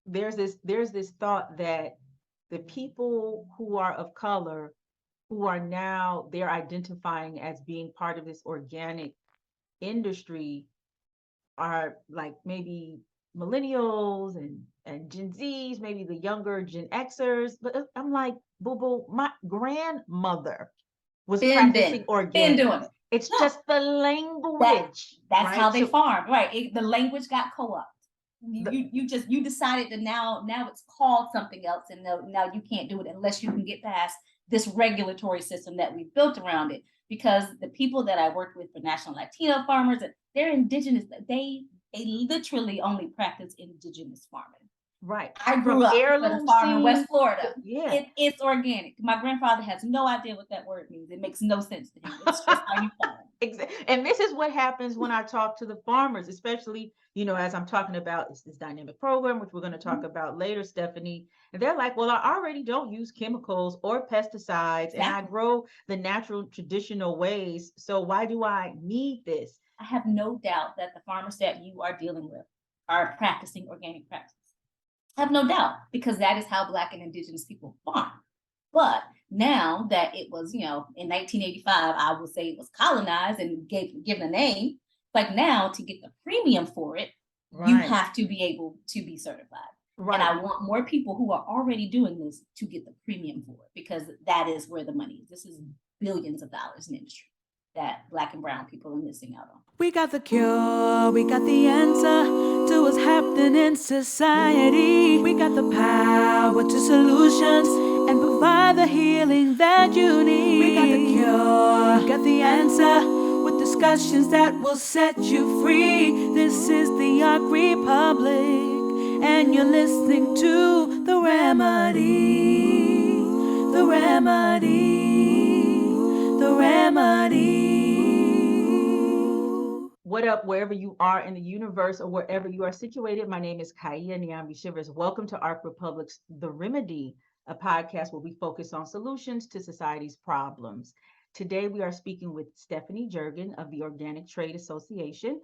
there's this thought that the people who are of color, who are now they're identifying as being part of this organic industry, are like maybe millennials and Gen Zs, maybe the younger Gen Xers. But I'm like, boo boo, my grandmother was Been practicing been organic. doing it. It's Yeah, just the that language, that's how right? they So farm, right? The language got co-opted. the You decided to now it's called something else, and now you can't do it unless you can get past this regulatory system that we built around it. Because the people that I worked with for National Latino Farmers, they're indigenous. They literally only practice indigenous farming. right I from grew up with a heirloom farm in West seeds Florida. yeah. It's organic. My grandfather has no idea what that word means. It makes no sense to him. It's just how you farm. And this is what happens when I talk to the farmers, especially, as I'm talking about this dynamic program, which we're going to talk about later, Stephanie. And they're like, well, I already don't use chemicals or pesticides, and I Exactly. grow the natural traditional ways. So why do I need this? I have no doubt that the farmers that you are dealing with are practicing organic practices. I have no doubt because that is how Black and Indigenous people farm. But now that it was, in 1985, I would say it was colonized and given a name. Like now, to get the premium for it, you Right, have to be able to be certified. And right. I want more people who are already doing this to get the premium for it because that is where the money is. This is billions of dollars in industry that Black and brown people are missing out on. We got the cure, we got the answer to what's happening in society. We got the power to solutions and provide the healing that you need. We got the cure, we got the answer with discussions that will set you free. This is the Arc Republic, and you're listening to The Remedy. The Remedy. The Remedy. What up, wherever you are in the universe or wherever you are situated? My name is Kaya Nyambi Shivers. Welcome to Arc Republic's The Remedy, a podcast where we focus on solutions to society's problems. Today, we are speaking with Stephanie Jurgen of the Organic Trade Association.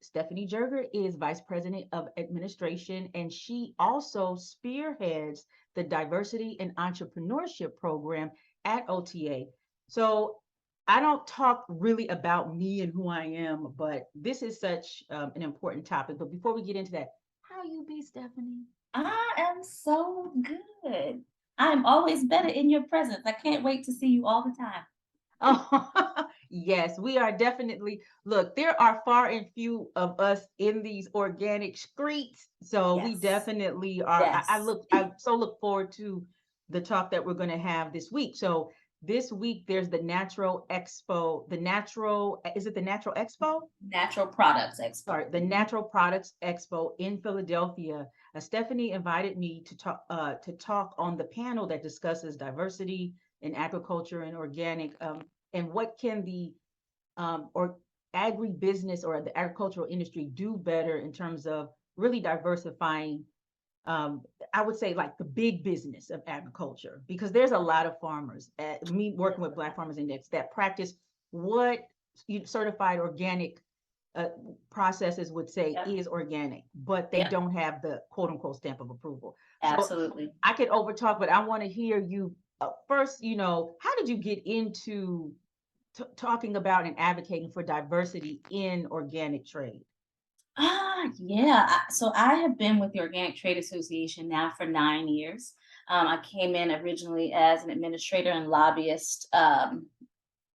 Stephanie Jurgen is Vice President of Administration, and she also spearheads the Diversity and Entrepreneurship Program at OTA. So I don't talk really about me and who I am, but this is such an important topic. But before we get into that, how you be, Stephanie? I am so good. I am always better in your presence. I can't wait to see you all the time. Oh, yes, we are definitely. Look, there are far and few of us in these organic streets, so we Yes. definitely are. Yes. I so look forward to the talk that we're going to have this week. So this week there's the Natural Expo. Is it the Natural Expo? Natural Products Expo. Sorry, the Mhm. Natural Products Expo in Philadelphia. Stephanie invited me to talk on the panel that discusses diversity in agriculture and organic, and what can the or agribusiness or the agricultural industry do better in terms of really diversifying. Um, I would say like the big business of agriculture, because there's a lot of farmers. Me working with Black Farmers Index that practice what certified organic uh, processes would say Yep. is organic, but they Yep. don't have the quote unquote stamp of approval. So Absolutely. I could overtalk, but I want to hear you first. How did you get into talking about and advocating for diversity in organic trade? Yeah. So I have been with the Organic Trade Association now for 9 years. I came in originally as an administrator and lobbyist,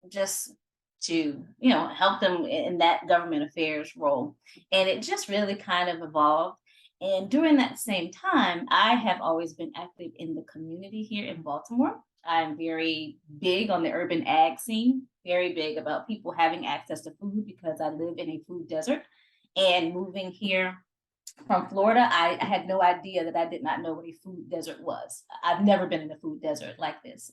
just to help them in that government affairs role, and it just really kind of evolved. And during that same time, I have always been active in the community here in Baltimore. I'm very big on the urban ag scene, very big about people having access to food because I live in a food desert. And moving here from Florida, I had no idea that I did not know what a food desert was. I've never been in a food desert like this.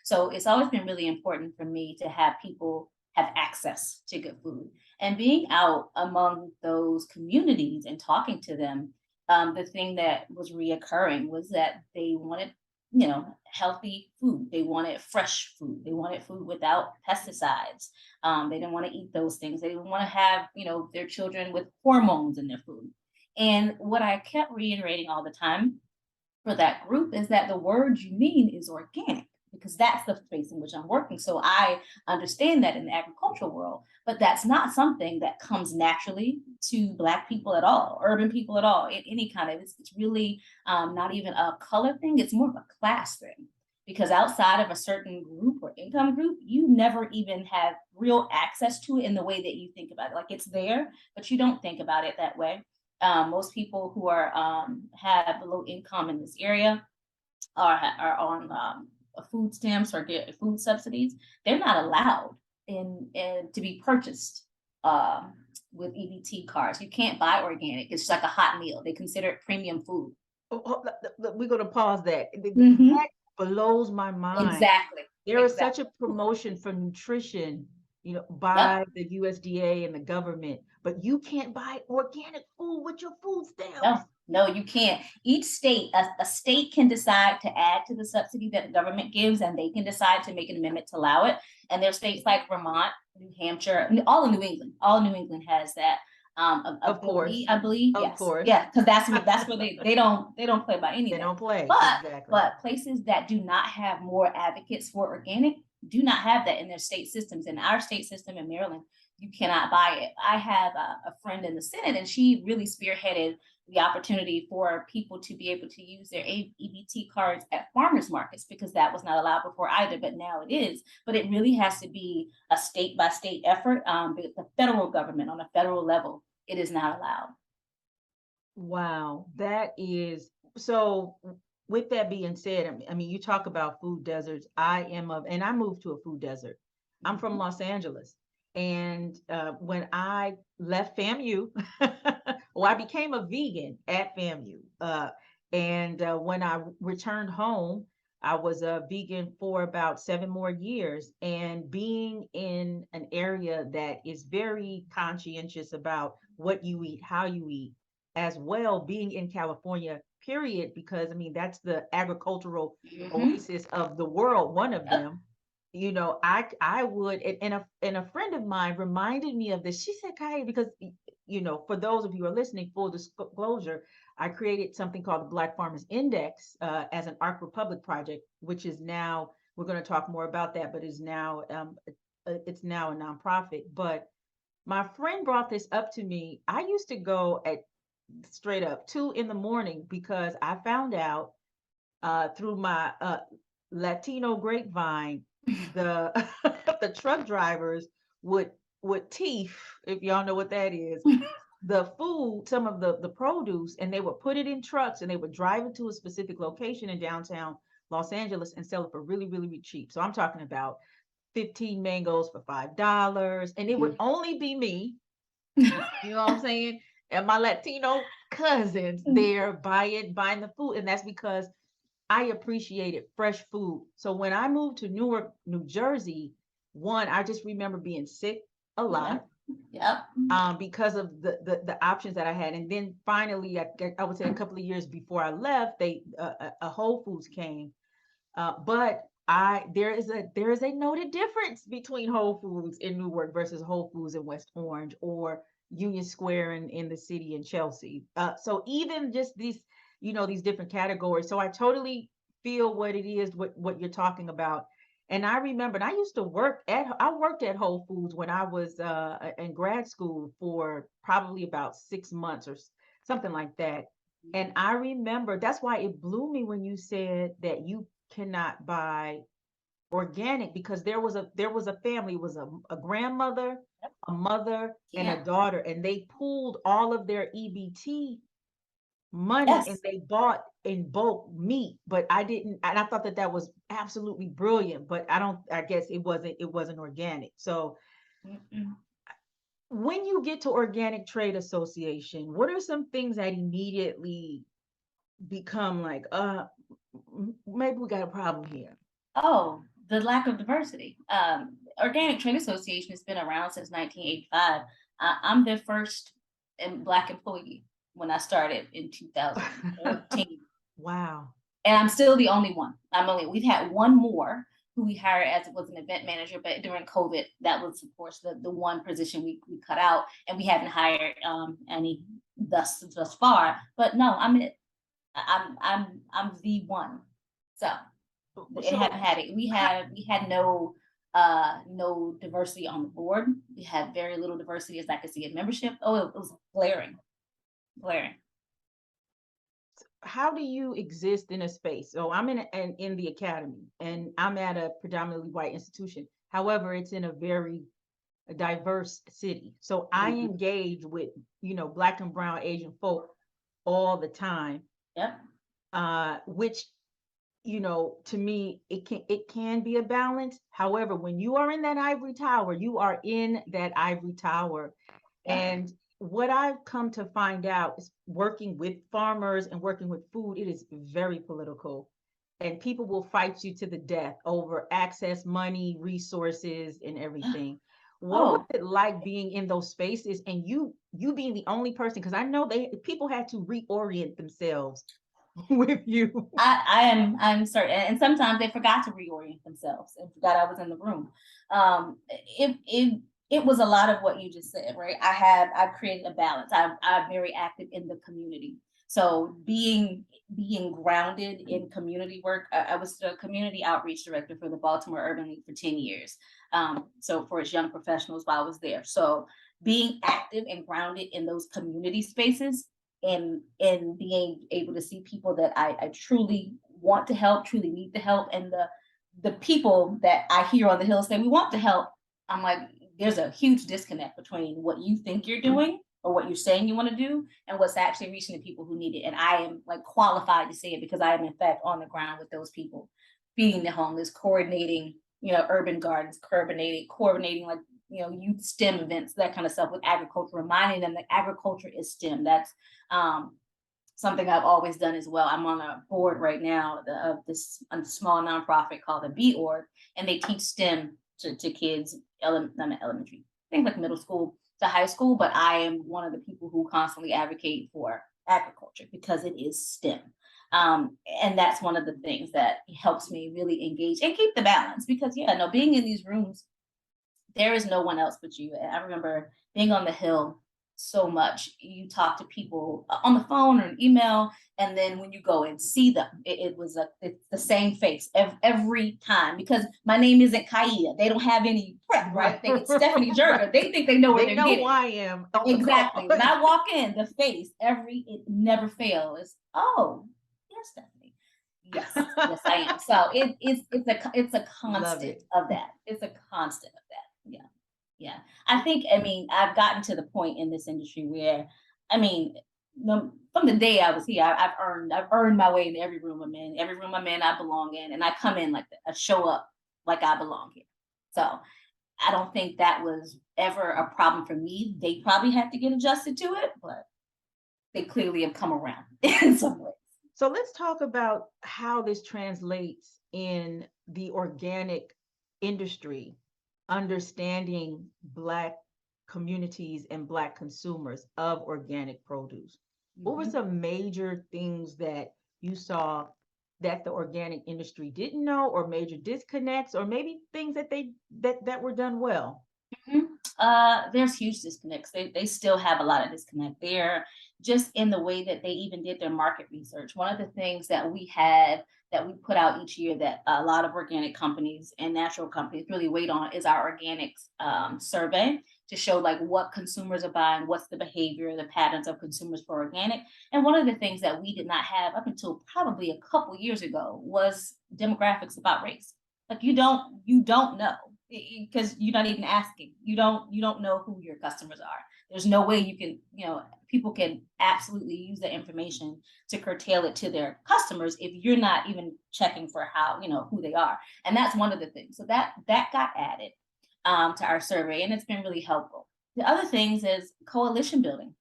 So it's always been really important for me to have people have access to good food. And being out among those communities and talking to them, the thing that was reoccurring was that they wanted, healthy food. They wanted fresh food. They wanted food without pesticides. They didn't want to eat those things. They didn't want to have, their children with hormones in their food. And what I kept reiterating all the time for that group is that the word you mean is organic, because that's the space in which I'm working. So I understand that in the agricultural world, but that's not something that comes naturally to Black people at all, urban people at all, in any kind of, it's really not even a color thing, it's more of a class thing. Because outside of a certain group or income group, you never even have real access to it in the way that you think about it. Like it's there, but you don't think about it that way. Most people who are have low income in this area are on food stamps or get food subsidies. They're not allowed in to be purchased with EBT cards. You can't buy organic. It's like a hot meal. They consider it premium food. We're going to pause that. Mhm. That blows my mind. Exactly. There is Exactly. such a promotion for nutrition, Yep. by the USDA and the government, but you can't buy organic food with your food stamps. No, you can't. Each state, a state can decide to add to the subsidy that the government gives, and they can decide to make an amendment to allow it. And there's states like Vermont, New Hampshire, all of New England. All of New England has that. Of course. Ability, I believe. Of Yes. course. Yeah, because that's where they don't play by any They of that. don't play. But Exactly. but places that do not have more advocates for organic do not have that in their state systems. In our state system in Maryland, you cannot buy it. I have a friend in the Senate, and she really spearheaded the opportunity for people to be able to use their EBT cards at farmers markets, because that was not allowed before either, but now it is. But it really has to be a state by state effort. But the federal government on a federal level, it is not allowed. Wow, that is so. With that being said, I mean, you talk about food deserts. And I moved to a food desert. I'm from Los Angeles, and when I left FAMU, well, I became a vegan at FAMU. And when I returned home, I was a vegan for about 7 more years. And being in an area that is very conscientious about what you eat, how you eat, as well, being in California, period, because I mean, that's the agricultural Mhm. oasis of the world, one of Yep. them. I would, and a friend of mine reminded me of this. She said, Kai, because for those of you who are listening, full disclosure, I created something called the Black Farmers Index as an Arc Republic project, which is now, we're going to talk more about that, but is now it's now a nonprofit. But my friend brought this up to me. I used to go at straight up 2 in the morning because I found out through my Latino grapevine, the the truck drivers would teeth, if y'all know what that is, the food, some of the produce, and they would put it in trucks and they would drive it to a specific location in downtown Los Angeles and sell it for really, really, really cheap. So I'm talking about 15 mangoes for $5, and it would only be me, you know what I'm saying? And my Latino cousins there buying the food. And that's because I appreciated fresh food. So when I moved to Newark, New Jersey, one, I just remember being sick a lot Yep. because of the options that I had. And then finally, I would say a couple of years before I left, a Whole Foods came. But there is a noted difference between Whole Foods in Newark versus Whole Foods in West Orange or Union Square in the city in Chelsea. So even just these different categories. So I totally feel what it is, what you're talking about. And I remember, and I worked at Whole Foods when I was in grad school for probably about 6 months or something like that. And I remember that's why it blew me when you said that you cannot buy organic, because there was a family, it was a grandmother, a mother, and a Yeah. daughter, and they pooled all of their EBT money and Yes. they bought in bulk meat. But I didn't, and I thought that was absolutely brilliant, but I guess it wasn't organic. So Mm-mm. when you get to Organic Trade Association, what are some things that immediately become like, maybe we got a problem here? Oh, the lack of diversity. Organic Trade Association has been around since 1985. I'm their first Black employee when I started in 2014. Wow. And I'm still the only one. We've had one more who we hired as was an event manager, but during COVID, that was of course the one position we cut out, and we haven't hired any thus far. But no, I'm it. I'm the one. So it So haven't had it. how, We had no diversity on the board. We had very little diversity as I could see in membership. Oh, it was glaring, glaring. how do you exist in a space? So I'm in the academy, and I'm at a predominantly white institution. However, it's in a very diverse city. So I Mhm. engage with, Black and brown Asian folk all the time, Yep. which, to me, it can be a balance. However, when you are in that ivory tower, you are in that ivory tower. Yep. And what I've come to find out is working with farmers and working with food, it is very political. And people will fight you to the death over access, money, resources, and everything. What was Oh, it like being in those spaces and you being the only person? Because I know people had to reorient themselves with you. I'm certain, and sometimes they forgot to reorient themselves and forgot I was in the room. It was a lot of what you just said, right? I've created a balance. I'm very active in the community, so being grounded in community work. I was the community outreach director for the Baltimore Urban League for 10 years. So for its young professionals while I was there, so being active and grounded in those community spaces and being able to see people that I truly want to help, truly need the help, and the people that I hear on the hill say we want to help. I'm like, there's a huge disconnect between what you think you're doing or what you're saying you want to do and what's actually reaching the people who need it. And I am like qualified to say it because I am in fact on the ground with those people, feeding the homeless, coordinating, urban gardens, coordinating like youth STEM events, that kind of stuff with agriculture, reminding them that agriculture is STEM. That's um, something I've always done as well. I'm on a board right now of this small nonprofit called the B Org, and they teach STEM to kids, not elementary, I think like middle school to high school. But I am one of the people who constantly advocate for agriculture because it is STEM. And that's one of the things that helps me really engage and keep the balance because, yeah, no, being in these rooms, there is no one else but you. And I remember being on the Hill so much. You talk to people on the phone or an email, and then when you go and see them, it was it's the same face every time because my name isn't Kaia. They don't have any prep, right? It's Stephanie Jerger. They think they know what They they're know who getting. I am on the Exactly. call. When I walk in, the face, it never fails. Oh, yes, Stephanie. Yes, yes, I am. So it's a Love constant it. of that. It's a constant of that. Yeah. Yeah. I mean, I've gotten to the point in this industry where, I mean, from the day I was here, I've earned my way in every room I'm in. Every room I'm in, I belong in, and I come in like that. I show up like I belong here. So I don't think that was ever a problem for me. They probably had to get adjusted to it, but they clearly have come around in some way. So let's talk about how this translates in the organic industry, understanding Black communities and Black consumers of organic produce. What were Mhm. some major things that you saw that the organic industry didn't know, or major disconnects, or maybe things that that were done well? Mhm. There's huge disconnects. They still have a lot of disconnect. They're just in the way that they even did their market research. One of the things that we put out each year that a lot of organic companies and natural companies really wait on is our organics survey to show like what consumers are buying, what's the behavior, the patterns of consumers for organic. And one of the things that we did not have up until probably a couple years ago was demographics about race. Like you don't know because you're not even asking. You don't know who your customers are. There's no way you can, people can absolutely use that information to curtail it to their customers if you're not even checking for how, who they are. And that's one of the things. So that got added to our survey, and it's been really helpful. The other things is coalition building.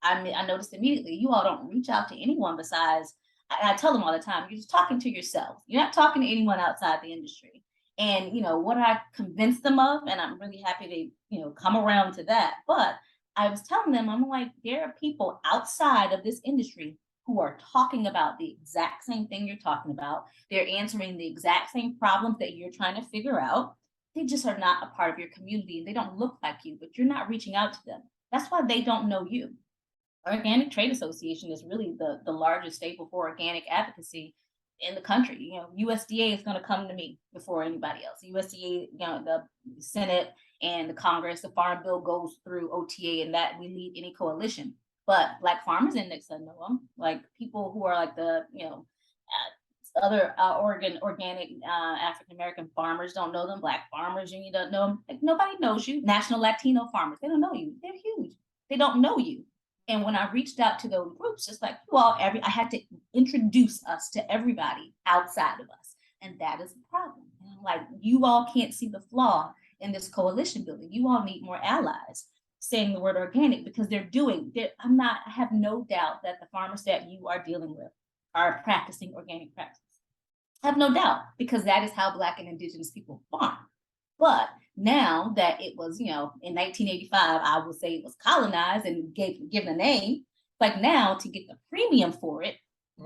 I mean, I noticed immediately you all don't reach out to anyone besides, and I tell them all the time, you're just talking to yourself. You're not talking to anyone outside the industry. And what I convinced them of, and I'm really happy to, come around to that. But I was telling them, I'm like, there are people outside of this industry who are talking about the exact same thing you're talking about. They're answering the exact same problems that you're trying to figure out. They just are not a part of your community and they don't look like you, but you're not reaching out to them. That's why they don't know you. Organic Trade Association is really the largest staple for organic advocacy in the country. You know, USDA is going to come to me before anybody else. USDA, you know, the Senate and the Congress, the Farm Bill goes through OTA, and that we lead any coalition. But Black Farmers Index doesn't know them. Like people who are like the, you know, other organic African American farmers don't know them. Black Farmers Union doesn't know them. Like nobody knows you. National Latino Farmers, they don't know you. They're huge. They don't know you. And when I reached out to those groups, just like you all, I had to introduce us to everybody outside of us. And that is a problem. And I'm like, you all can't see the flaw in this coalition building. You all need more allies saying the word organic because I have no doubt that the farmers that you are dealing with are practicing organic practices. I have no doubt because that is how Black and Indigenous people farm. But now that it was, you know, in 1985, I would say it was colonized and given a name. Like now to get the premium for it,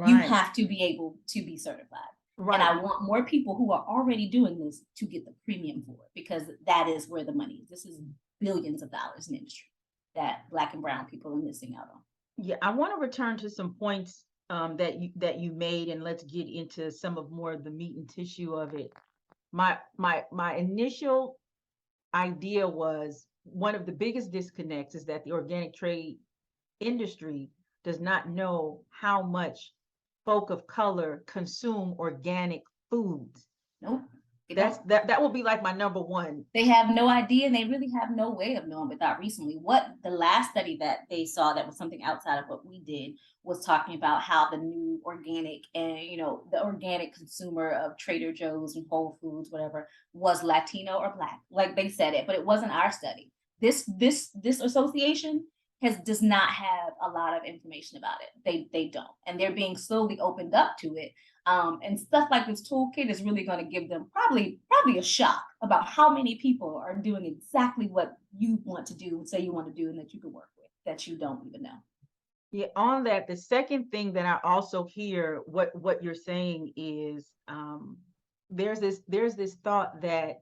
you have to be able to be certified. And I want more people who are already doing this to get the premium for it because that is where the money is. This is billions of dollars in industry that Black and brown people are missing out on. Yeah, I want to return to some points that you made, and let's get into some of more of the meat and tissue of it. My initial idea was one of the biggest disconnects is that the organic trade industry does not know how much folk of color consume organic foods. Nope. That will be like my number one. They have no idea, and they really have no way of knowing without recently. What the last study that they saw that was something outside of what we did was talking about how the new organic and, you know, the organic consumer of Trader Joe's and Whole Foods, whatever, was Latino or Black. Like they said it, but it wasn't our study. This association does not have a lot of information about it. They don't, and they're being slowly opened up to it. And stuff like this toolkit is really going to give them probably a shock about how many people are doing exactly what you want to do and say you want to do and that you can work with that you don't even know. Yeah, on that, the second thing that I also hear what you're saying is there's this thought that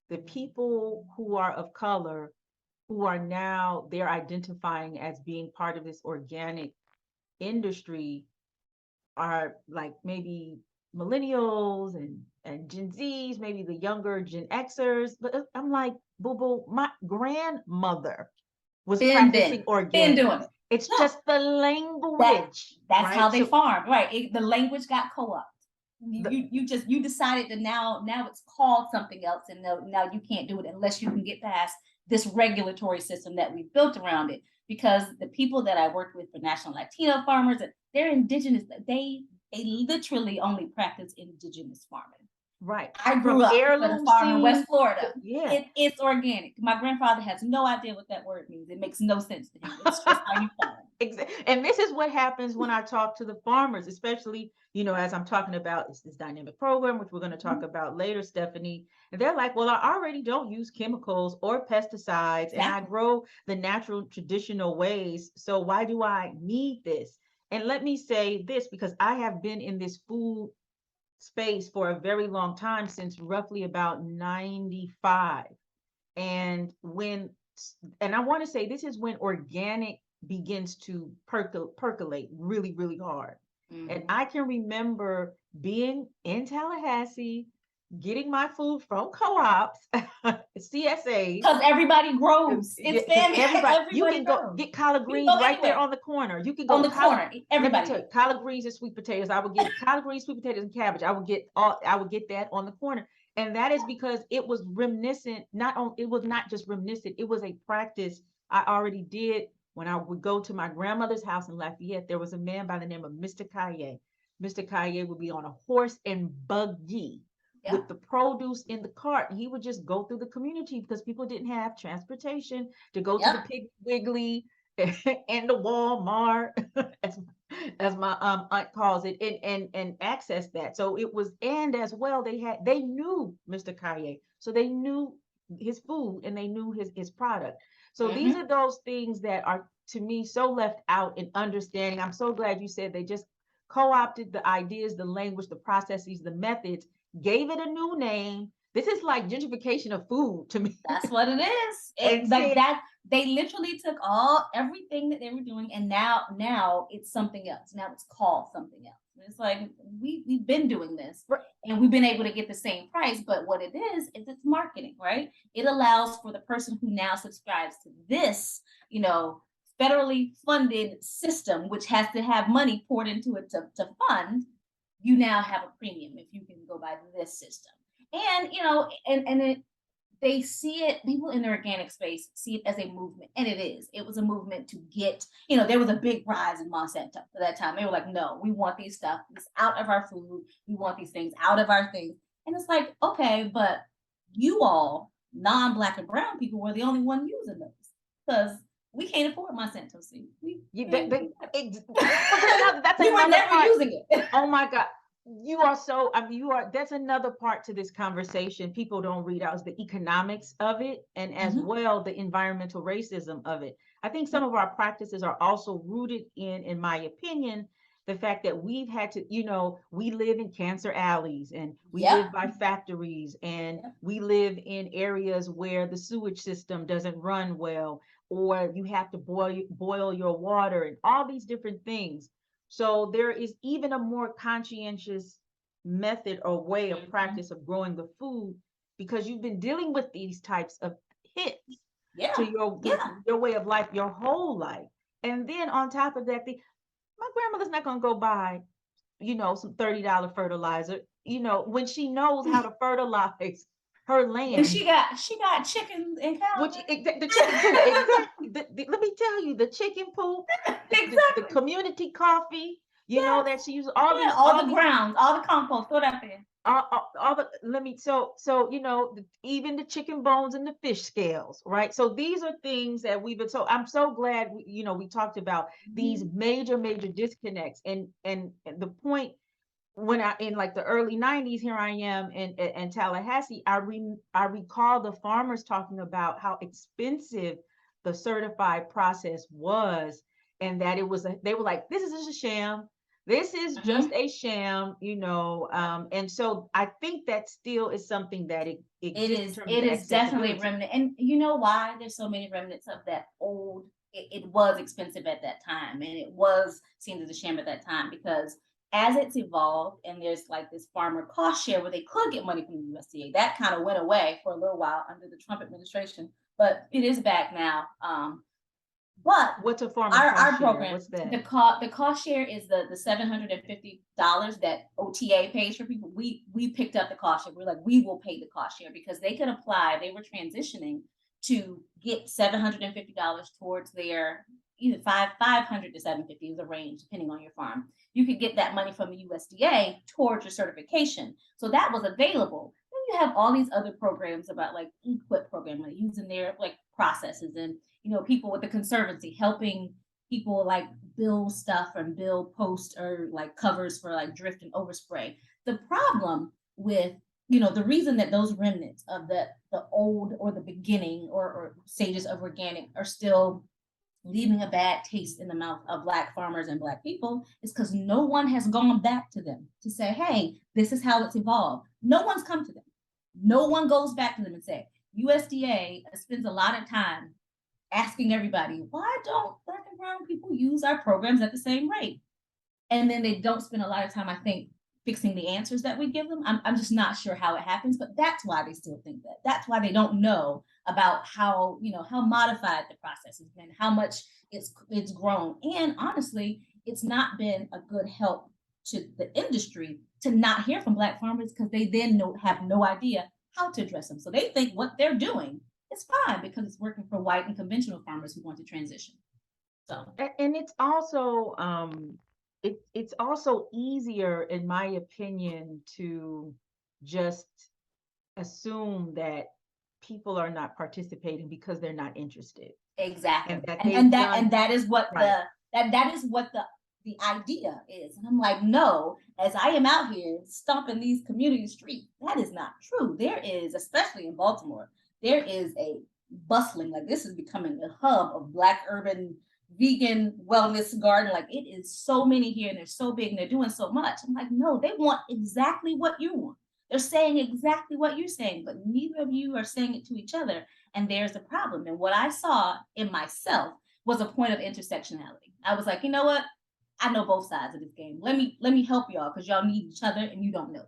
the people who are of color who are now they're identifying as being part of this organic industry are like maybe millennials and Gen Zs, maybe the younger Gen Xers. But I'm like, boo, my grandmother was practicing organic. Been doing it. It's just the language. That's right? how they farm, right? The language got co-opted. You decided to now it's called something else, and now you can't do it unless you can get past this regulatory system that we've built around it. Because the people that I worked with for National Latino Farmers, they're indigenous. They literally only practice indigenous farming. Right. I grew up on a farm in West Florida. Yeah. It's organic. My grandfather has no idea what that word means. It makes no sense to him. It's just how you farm. And this is what happens when I talk to the farmers, especially, you know, as I'm talking about this dynamic program, which we're going to talk about later, Stephanie. And they're like, well, I already don't use chemicals or pesticides, and I grow the natural traditional ways. So why do I need this? And let me say this, because I have been in this food space for a very long time, since roughly about 95. And I want to say this is when organic begins to percolate really, really hard. Mm-hmm. And I can remember being in Tallahassee, getting my food from co-ops, CSAs. Because everybody grows. It's family. Everybody you can go get collard greens right there on the corner. You can go on the corner. Everybody. Let me tell you, collard greens and sweet potatoes. I would get collard greens, sweet potatoes, and cabbage. I would get that on the corner. And that is because it was reminiscent. It was not just reminiscent. It was a practice I already did when I would go to my grandmother's house in Lafayette. There was a man by the name of Mr. Kaye. Mr. Kaye would be on a horse and buggy. Yeah. With the produce in the cart. He would just go through the community because people didn't have transportation to go to the Piggly Wiggly and the Walmart, as my aunt calls it, and access that. So it was, and as well, they knew Mr. Kaye, so they knew his food and they knew his product. So these are those things that are, to me, so left out in understanding. I'm so glad you said they just co-opted the ideas, the language, the processes, the methods, gave it a new name. This is like gentrification of food to me. That's what it is. And It's like said, that. They literally took everything that they were doing, and now it's something else. Now it's called something else. And it's like we've been doing this, Right. and we've been able to get the same price. But what it is it's marketing, right? It allows for the person who now subscribes to this, federally funded system, which has to have money poured into it to fund. You now have a premium if you can go by this system. And they see it, people in the organic space see it as a movement, and it was a movement to get, there was a big rise in Monsanto at that time. They were like, no, we want these stuff out of our food, we want these things out of our things. And it's like, okay, but you all non-Black and brown people were the only one using those, because we can't afford Monsanto seed. that's We were another never part. using it. Oh my God. That's another part to this conversation people don't read out, is the economics of it, and as well, the environmental racism of it. I think some of our practices are also rooted in my opinion, the fact that we've had to, we live in cancer alleys, and we live by factories, and we live in areas where the sewage system doesn't run well, or you have to boil your water, and all these different things. So there is even a more conscientious method or way of practice of growing the food, because you've been dealing with these types of hits to your way of life your whole life. And then on top of that, my grandmother's not going to go buy, some $30 fertilizer, when she knows how to fertilize her land. And she got chickens and cows. The chicken poop, exactly. Let me tell you, the chicken poop, the community coffee, that she uses, all the grounds, all the compost, throw that in. Even the chicken bones and the fish scales, right? So these are things that we've been, so I'm so glad we talked about these major disconnects, and the point, when in like the early 90s, here I am in Tallahassee, I recall the farmers talking about how expensive the certified process was, and that they were like, this is just a sham. This is just a sham, and so I think that still is something that it is definitely a remnant. And you know why there's so many remnants of that old, it was expensive at that time, and it was seen as a sham at that time, because as it's evolved, and there's like this farmer cost share where they could get money from the USDA, that kind of went away for a little while under the Trump administration, but it is back now. But what's a farmer our cost share? program? What's that? The cost share is the $750 that OTA pays for people. We picked up the cost share. We're like, we will pay the cost share, because they could apply. They were transitioning to get $750 towards their either 500 to 750 is a range depending on your farm. You could get that money from the USDA towards your certification. So that was available. Then you have all these other programs about like EQIP program, like using their like processes, and people with the Conservancy helping people like build stuff and build post or like covers for like drift and overspray. The problem with the reason that those remnants of the old or the beginning or stages of organic are still leaving a bad taste in the mouth of Black farmers and Black people is because no one has gone back to them to say, hey, this is how it's evolved. No one's come to them. No one goes back to them and say, USDA spends a lot of time asking everybody, why don't Black and brown people use our programs at the same rate? And then they don't spend a lot of time, I think, fixing the answers that we give them. I'm just not sure how it happens, but that's why they still think that. That's why they don't know about how modified the process has been, how much it's grown. And honestly, it's not been a good help to the industry to not hear from Black farmers, because they then have no idea how to address them. So they think what they're doing is fine because it's working for white and conventional farmers who want to transition. So, and it's also it's also easier, in my opinion, to just assume that people are not participating because they're not interested. Exactly. And that is what that is what the idea is. And I'm like, no, as I am out here stomping these community streets, that is not true. There is, especially in Baltimore, there is a bustling, like this is becoming a hub of Black urban, vegan wellness garden. Like, it is so many here and they're so big and they're doing so much. I'm like, no, they want exactly what you want. They're saying exactly what you're saying, but neither of you are saying it to each other. And there's a problem. And what I saw in myself was a point of intersectionality. I was like, you know what? I know both sides of this game. Let me help y'all, because y'all need each other and you don't know it.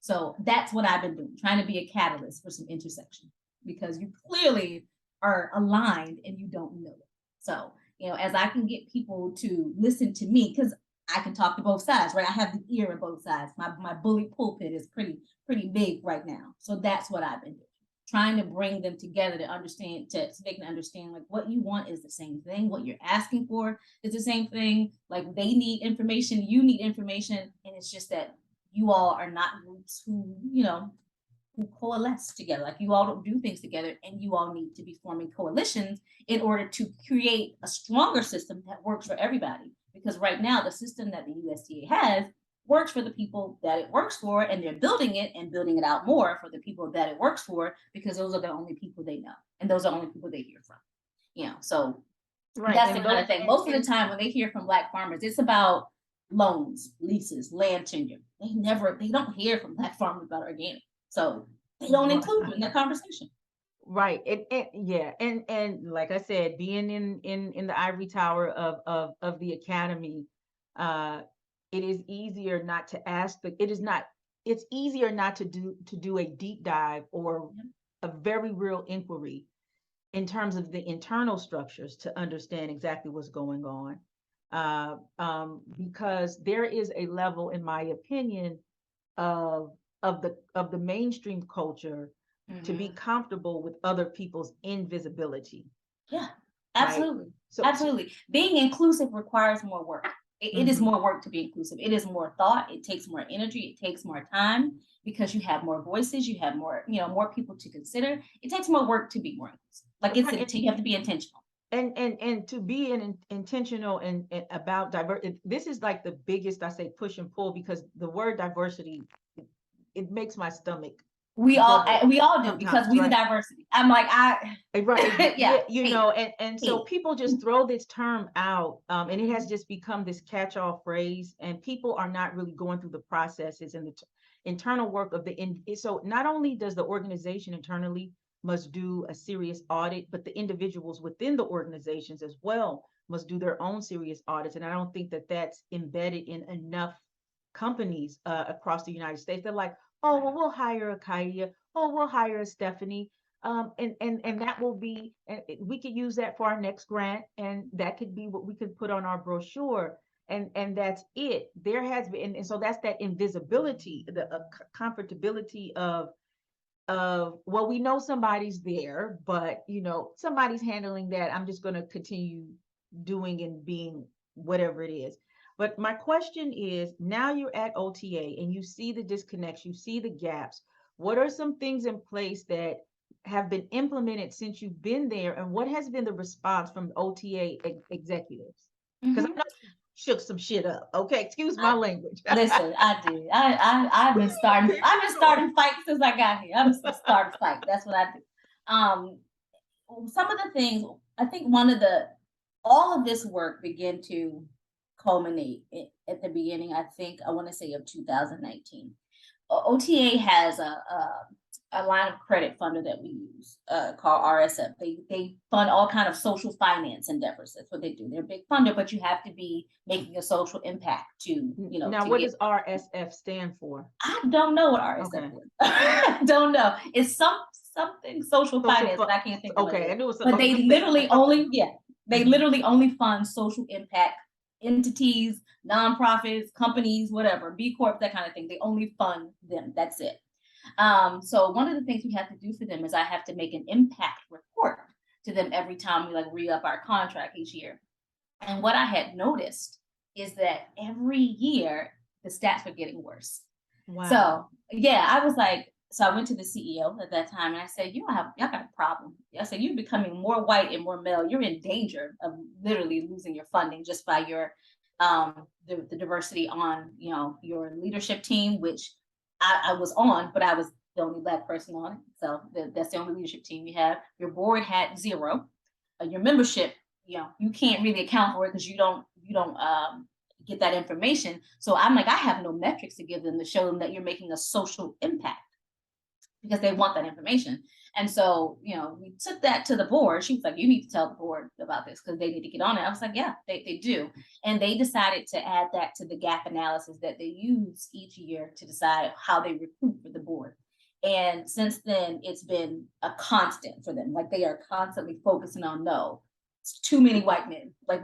So that's what I've been doing, trying to be a catalyst for some intersection, because you clearly are aligned and you don't know it. So, as I can get people to listen to me, because I can talk to both sides, right? I have the ear in both sides. My bully pulpit is pretty big right now. So that's what I've been doing, trying to bring them together to understand, so they can understand, like, what you want is the same thing. What you're asking for is the same thing. Like, they need information, you need information. And it's just that you all are not groups who coalesce together. Like, you all don't do things together, and you all need to be forming coalitions in order to create a stronger system that works for everybody. Because right now, the system that the USDA has works for the people that it works for, and they're building it and building it out more for the people that it works for, because those are the only people they know, and those are the only people they hear from. So Right. that's And the kind of those- thing. Most of the time when they hear from Black farmers, it's about loans, leases, land tenure. They don't hear from Black farmers about organic. So they don't include you in that conversation. Right. Yeah. And like I said, being in the ivory tower of the academy, it is easier not to ask it's easier not to do a deep dive or a very real inquiry in terms of the internal structures to understand exactly what's going on. Because there is a level, in my opinion, of the mainstream culture to be comfortable with other people's invisibility. Yeah, absolutely. Right? So Absolutely. Being inclusive requires more work. It is more work to be inclusive. It is more thought. It takes more energy. It takes more time, because you have more voices. You have more, more people to consider. It takes more work to be more inclusive. Like, you have to be intentional. And to be intentional and about this is like the biggest, I say, push and pull, because the word diversity, it makes my stomach. We all do, sometimes, because we right. the diversity. I'm like, right. Yeah, and so people just throw this term out, and it has just become this catch-all phrase, and people are not really going through the processes and the internal work of so not only does the organization internally must do a serious audit, but the individuals within the organizations as well must do their own serious audits. And I don't think that that's embedded in enough companies across the United States. They're like, oh, well, we'll hire a Kaya. Oh, we'll hire a Stephanie. And that will be, and we could use that for our next grant, and that could be what we could put on our brochure. And that's it. There has been, and so that's that invisibility, the comfortability of, well, we know somebody's there, but somebody's handling that. I'm just going to continue doing and being whatever it is. But my question is, now you're at OTA and you see the disconnects, you see the gaps. What are some things in place that have been implemented since you've been there, and what has been the response from OTA executives? Because I know you shook some shit up. Okay, excuse my language. Listen, I did. I've been starting fights since I got here. I've been starting fights. That's what I do. Some of the things, I think all of this work began to culminate at the beginning, I think, I want to say, of 2019. OTA has a line of credit funder that we use called RSF. They fund all kind of social finance endeavors. That's what they do. They're a big funder, but you have to be making a social impact to, Now, what does RSF stand for? I don't know what RSF is. I don't know. It's something social finance, but I can't think of it. Okay, I knew it was But they literally only fund social impact entities, nonprofits, companies, whatever, B Corp, that kind of thing. They only fund them. That's it. So one of the things we have to do for them is I have to make an impact report to them every time we re-up our contract each year. And what I had noticed is that every year the stats were getting worse. Wow. So yeah, I was like, so I went to the CEO at that time and I said, y'all got a problem. I said, you're becoming more white and more male. You're in danger of literally losing your funding just by your the diversity on your leadership team, which I was on, but I was the only Black person on it. So that's the only leadership team you have. Your board had 0. Your membership you can't really account for it because you don't get that information. So I'm like, I have no metrics to give them to show them that you're making a social impact because they want that information. And so, we took that to the board. She was like, you need to tell the board about this because they need to get on it. I was like, yeah, they do. And they decided to add that to the gap analysis that they use each year to decide how they recruit for the board. And since then, it's been a constant for them. Like they are constantly focusing on, no, it's too many white men. Like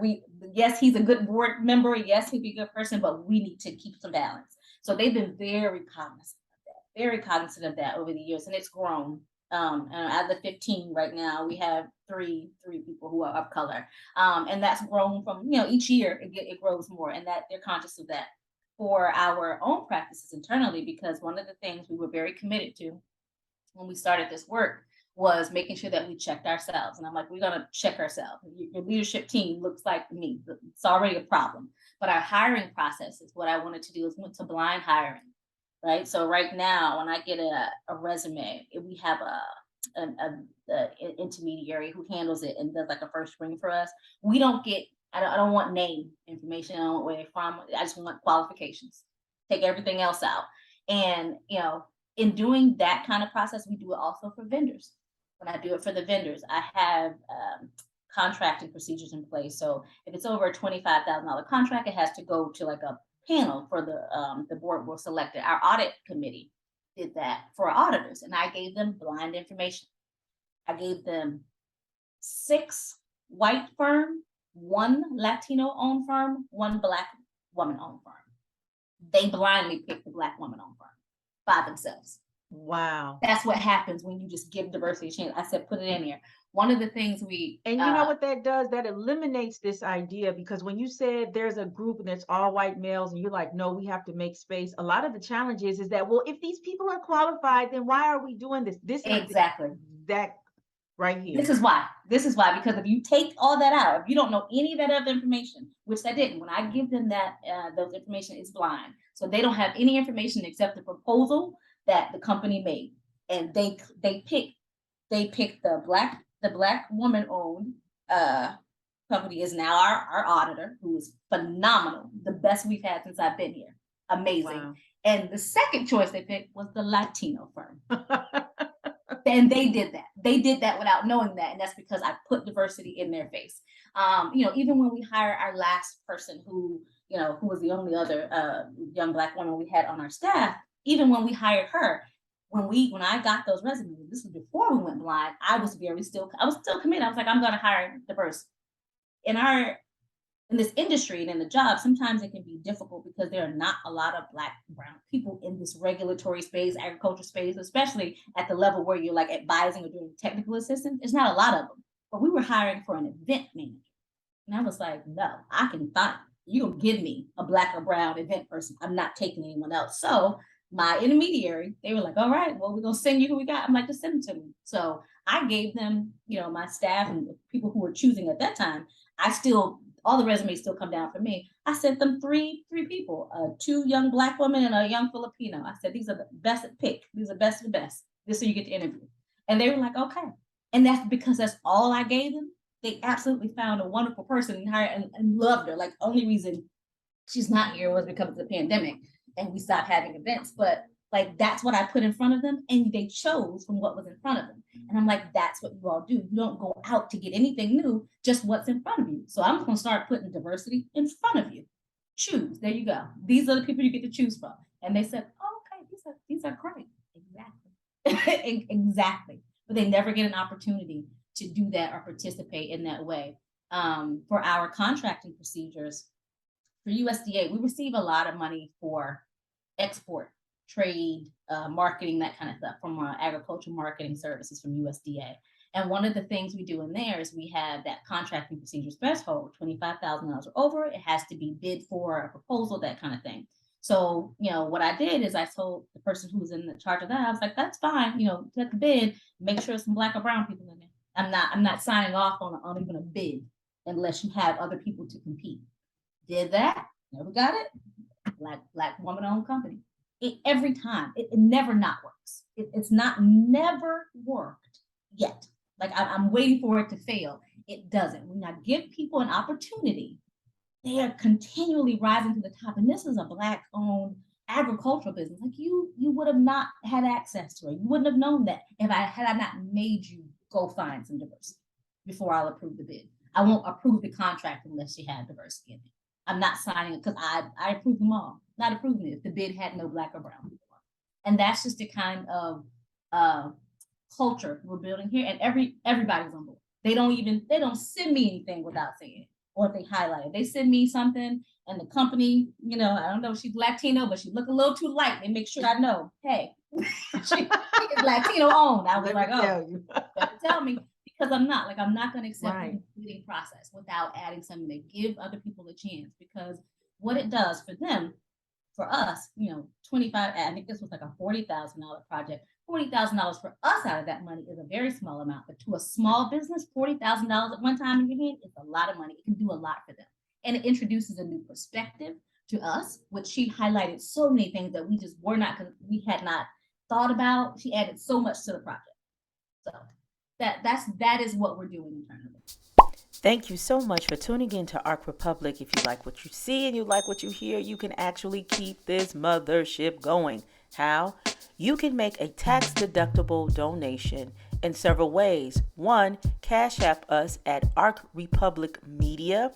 yes, he's a good board member. Yes, he'd be a good person, but we need to keep some balance. So they've been very cognizant of that over the years, and it's grown. And out of the 15 right now, we have three people who are of color, and that's grown from each year it grows more, and that they're conscious of that for our own practices internally. Because one of the things we were very committed to when we started this work was making sure that we checked ourselves. And I'm like, we're gonna check ourselves. Your leadership team looks like me. It's already a problem. But our hiring processes, what I wanted to do is went to blind hiring. Right. So right now, when I get a resume, we have an intermediary who handles it and does like a first screen for us. We don't get, I don't want name information. I don't want where they're from. I just want qualifications. Take everything else out. And, in doing that kind of process, we do it also for vendors. When I do it for the vendors, I have contracting procedures in place. So if it's over a $25,000 contract, it has to go to like a panel for the board will select it. Our audit committee did that for auditors, and I gave them blind information. I gave them 6 white firm, 1 Latino-owned firm, 1 Black woman-owned firm. They blindly picked the Black woman-owned firm by themselves. Wow. That's what happens when you just give diversity a chance. I said, put it in here. One of the things and you know what that does? That eliminates this idea, because when you said there's a group and it's all white males and you're like, no, we have to make space. A lot of the challenge is that, well, if these people are qualified, then why are we doing this? Exactly. That right here. This is why, because if you take all that out, if you don't know any of that other information, which I didn't, when I give them that, those information is blind. So they don't have any information except the proposal that the company made. And they pick the Black woman-owned company is now our auditor, who is phenomenal, the best we've had since I've been here. Amazing. Wow. And the second choice they picked was the Latino firm. And they did that. They did that without knowing that. And that's because I put diversity in their face. Even when we hired our last person who was the only other young Black woman we had on our staff, even when we hired her, when I got those resumes, this was before we went blind, I was still committed. I was like, I'm going to hire diverse. In this industry and in the job, sometimes it can be difficult because there are not a lot of Black and brown people in this regulatory space, agriculture space, especially at the level where you're like advising or doing technical assistance. There's not a lot of them. But we were hiring for an event manager. And I was like, no, I can find, you don't give me a Black or brown event person. I'm not taking anyone else. So my intermediary, they were like, all right, well, we're going to send you who we got. I'm like, just send them to me. So I gave them, my staff and the people who were choosing at that time, all the resumes still come down for me. I sent them three people, 2 young Black women and a young Filipino. I said, these are the best pick. These are best of the best. This is who you get to interview. And they were like, okay. And that's because that's all I gave them. They absolutely found a wonderful person and hired and loved her. Like, only reason she's not here was because of the pandemic and we stopped having events. But like, that's what I put in front of them, and they chose from what was in front of them. And I'm like, that's what you all do. You don't go out to get anything new, just what's in front of you. So I'm going to start putting diversity in front of you. Choose. There you go. These are the people you get to choose from. And they said, oh, okay, these are great. Exactly. Exactly. But they never get an opportunity to do that or participate in that way. For our contracting procedures, for USDA, we receive a lot of money for export, trade, marketing, that kind of stuff from our agricultural marketing services from USDA. And one of the things we do in there is we have that contracting procedures threshold, $25,000 or over. It has to be bid for, a proposal, that kind of thing. So, what I did is I told the person who was in the charge of that, I was like, that's fine, get the bid, make sure some Black or brown people in there. I'm not signing off on even a bid unless you have other people to compete. Did that, never got it. Black woman-owned company. Every time, it never not works. It's never worked yet. Like I'm waiting for it to fail. it doesn't. When I give people an opportunity, they are continually rising to the top. And this is a Black owned agricultural business. Like you would have not had access to it. You wouldn't have known that if I not made you go find some diversity before I'll approve the bid. I won't approve the contract unless you had diversity in it. I'm not signing it because I approve them all, not approving it if the bid had no Black or brown people. And that's just the kind of culture we're building here. And everybody's on board. They don't send me anything without saying it, or if they highlight it. They send me something and the company, I don't know, she's Latino, but she look a little too light. They make sure I know, hey, she is Latino owned. I was like, oh, better tell me, because I'm not going to accept the bidding process without adding something to give other people a chance, because what it does for them, for us, 25, I think this was like a $40,000 project. $40,000 for us out of that money is a very small amount, but to a small business, $40,000 at one time in your hand is a lot of money. It can do a lot for them. And it introduces a new perspective to us, which she highlighted so many things that we had not thought about. She added so much to the project. So that is what we're doing internally. Thank you so much for tuning in to ARC Republic. If you like what you see and you like what you hear, you can actually keep this mothership going. How? You can make a tax-deductible donation in several ways. One, Cash App us at ARC Republic Media.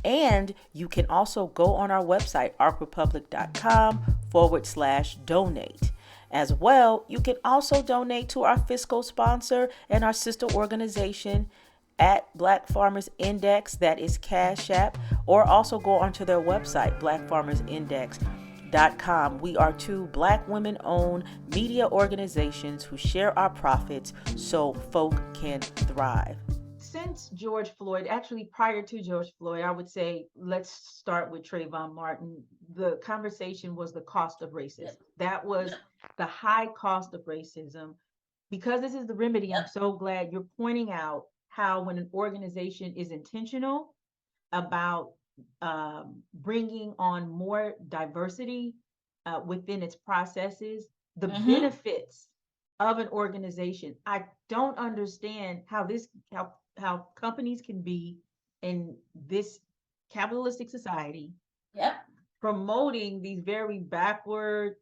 And you can also go on our website, arcrepublic.com/donate. As well, you can also donate to our fiscal sponsor and our sister organization at Black Farmers Index, that is Cash App, or also go onto their website, blackfarmersindex.com. We are two Black women-owned media organizations who share our profits so folk can thrive. Since George Floyd, actually prior to George Floyd, I would say let's start with Trayvon Martin. The conversation was the cost of racism. That was the high cost of racism. Because this is the remedy, I'm so glad you're pointing out how when an organization is intentional about bringing on more diversity within its processes, the benefits of an organization. I don't understand how companies can be in this capitalistic society promoting these very backward,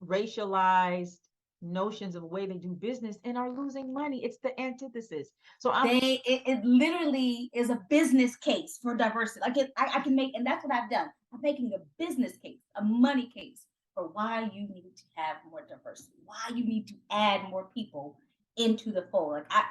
racialized notions of the way they do business and are losing money. It's the antithesis. So it literally is a business case for diversity. Like I can make, and that's what I've done. I'm making a business case, a money case for why you need to have more diversity, why you need to add more people into the fold. Like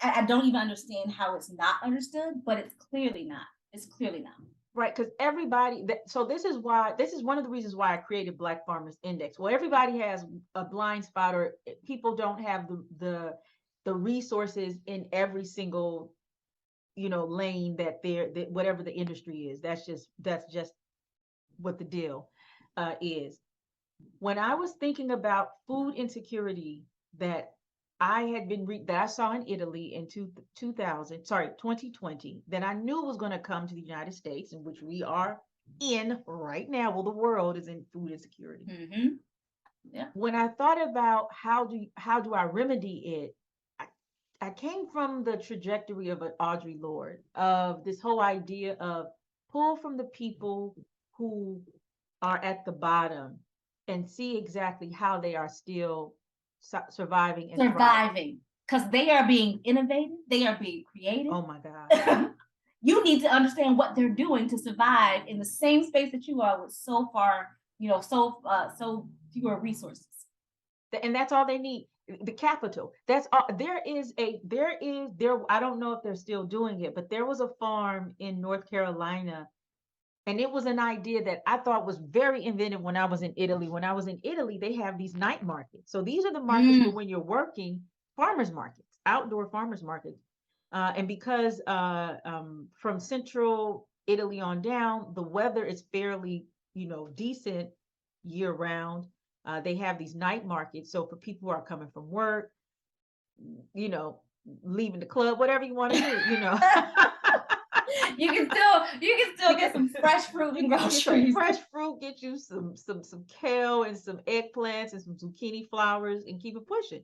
I don't even understand how it's not understood, but it's clearly not. It's clearly not. Right, because everybody, so this is one of the reasons why I created Black Farmers Index. Well, everybody has a blind spot, or people don't have the resources in every single, lane that whatever the industry is. That's just what the deal is. When I was thinking about food insecurity that I had that I saw in Italy in 2020, that I knew was going to come to the United States, in which we are in right now. Well, the world is in food insecurity. Yeah. When I thought about how do I remedy it, I came from the trajectory of Audre Lorde, of this whole idea of pull from the people who are at the bottom and see exactly how they are still surviving because they are being innovative, they are being creative. Oh my God. You need to understand what they're doing to survive in the same space that you are, with so fewer resources. And that's all they need. The capital. That's all. There is I don't know if they're still doing it, but there was a farm in North Carolina. And it was an idea that I thought was very inventive when I was in Italy. When I was in Italy, they have these night markets. So these are the markets for when you're working, farmers markets, outdoor farmers markets. And because from central Italy on down, the weather is fairly, decent year round. They have these night markets. So for people who are coming from work, leaving the club, whatever you want to do, You can still get some fresh fruit and groceries. Fresh fruit, get you some kale and some eggplants and some zucchini flowers and keep it pushing.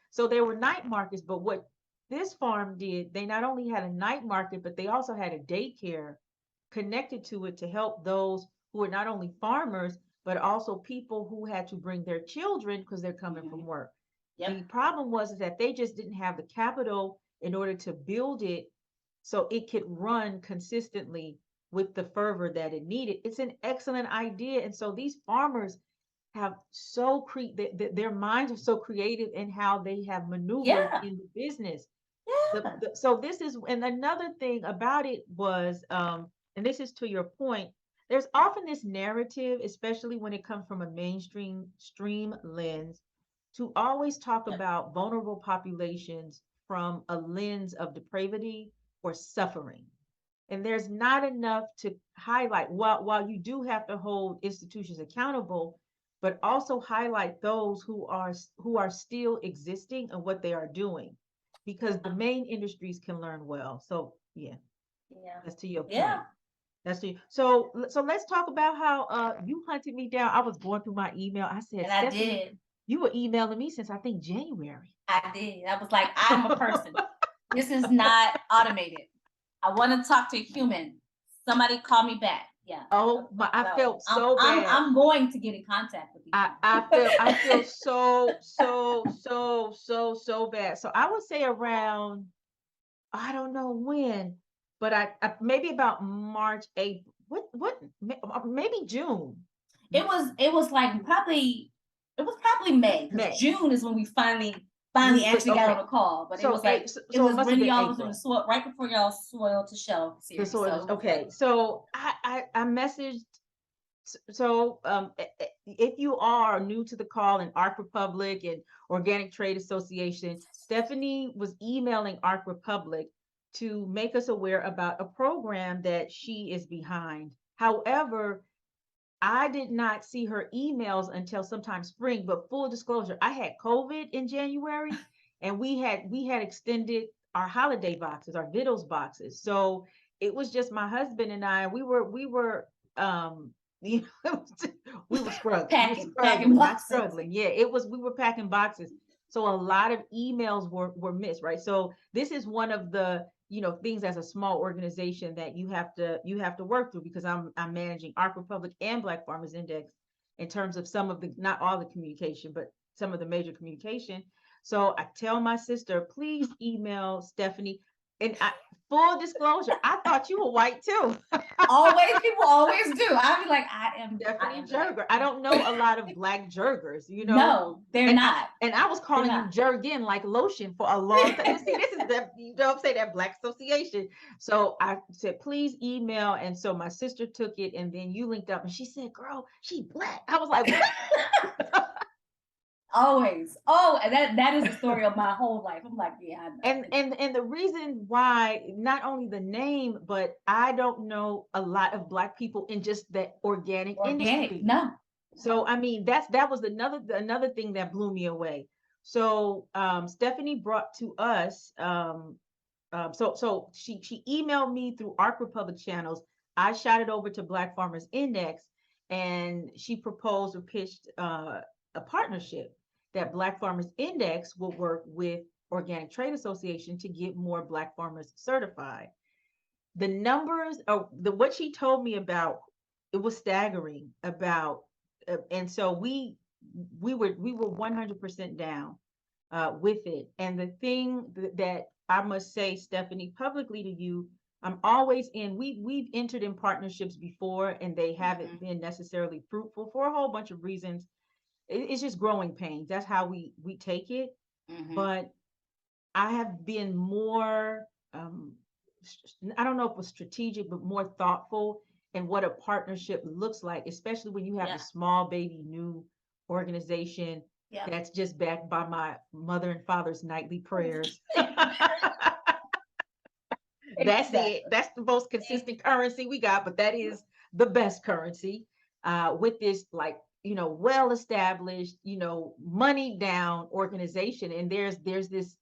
So there were night markets, but what this farm did, they not only had a night market, but they also had a daycare connected to it to help those who are not only farmers, but also people who had to bring their children because they're coming from work. Yep. The problem was is that they just didn't have the capital in order to build it so it could run consistently with the fervor that it needed. It's an excellent idea. And so these farmers have their minds are so creative in how they have maneuvered Yeah. in the business. Yeah. So this is, and another thing about it was, and this is to your point, there's often this narrative, especially when it comes from a stream lens, to always talk Yep. about vulnerable populations from a lens of depravity or suffering. And there's not enough to highlight, while you do have to hold institutions accountable, but also highlight those who are still existing and what they are doing, because the main industries can learn well. So yeah, Yeah. that's to your point. Yeah. That's to you. So let's talk about how you hunted me down. I was going through my email. I said, And I Stephanie, did. you were emailing me since I think January. I did. I was like, I'm a person. This is not automated. I want to talk to a human. Somebody call me back. Yeah. Oh my, I So, felt so bad. I'm going to get in contact with you. I feel so bad. So I would say around, I don't know when, but I maybe about March, April, maybe June. It was like probably May, May. because June is when we finally actually got on a call. But So it was like it was must have when been y'all was in April. the soil, right before y'all soil to shell The series. soil So is- it was okay. like- So I messaged. So if you are new to the call in Arc Republic and Organic Trade Association, Stephanie was emailing Arc Republic to make us aware about a program that she is behind. However, I did not see her emails until sometime spring, but full disclosure, I had COVID in January and we had extended our holiday boxes, our Vittles boxes. So it was just my husband and I, we were you know, we were struggling. Packing Not boxes. struggling. Yeah, it was, we were packing boxes. So a lot of emails were missed, right? So this is one of the, things as a small organization that you have to work through, because I'm managing Arc Republic and Black Farmers Index in terms of some of the, not all the communication, but some of the major communication. So I tell my sister, please email Stephanie. And full disclosure, I thought you were white too. People always do. I'll be like, I am Stephanie black. Jerger. I don't know a lot of Black Jergers, No, they're And not. And I was calling you not. Jergen like lotion for a long time. See, this is that, I'm saying, that Black association. So I said, please email. And so my sister took it, and then you linked up and she said, girl, she Black. I was like, what? Always. Oh, and that is the story of my whole life. I'm like, yeah. And the reason why, not only the name, but I don't know a lot of Black people in just the organic industry. No. So I mean, that was another thing that blew me away. So Stephanie brought to us, so she emailed me through Arc Republic channels. I shot it over to Black Farmers Index, and she proposed or pitched a partnership that Black Farmers Index will work with Organic Trade Association to get more Black farmers certified. The numbers, what she told me about, it was staggering about, and so we were 100% down with it. And the thing that I must say, Stephanie, publicly to you, I'm always in. We've entered in partnerships before, and they haven't been necessarily fruitful for a whole bunch of reasons. It's just growing pains. That's how we take it. But I have been more, I don't know if it was strategic, but more thoughtful in what a partnership looks like, especially when you have a small baby new organization that's just backed by my mother and father's nightly prayers. That's it. That's the most consistent currency we got, but that is the best currency with this, like, well-established, money down organization. And there's this,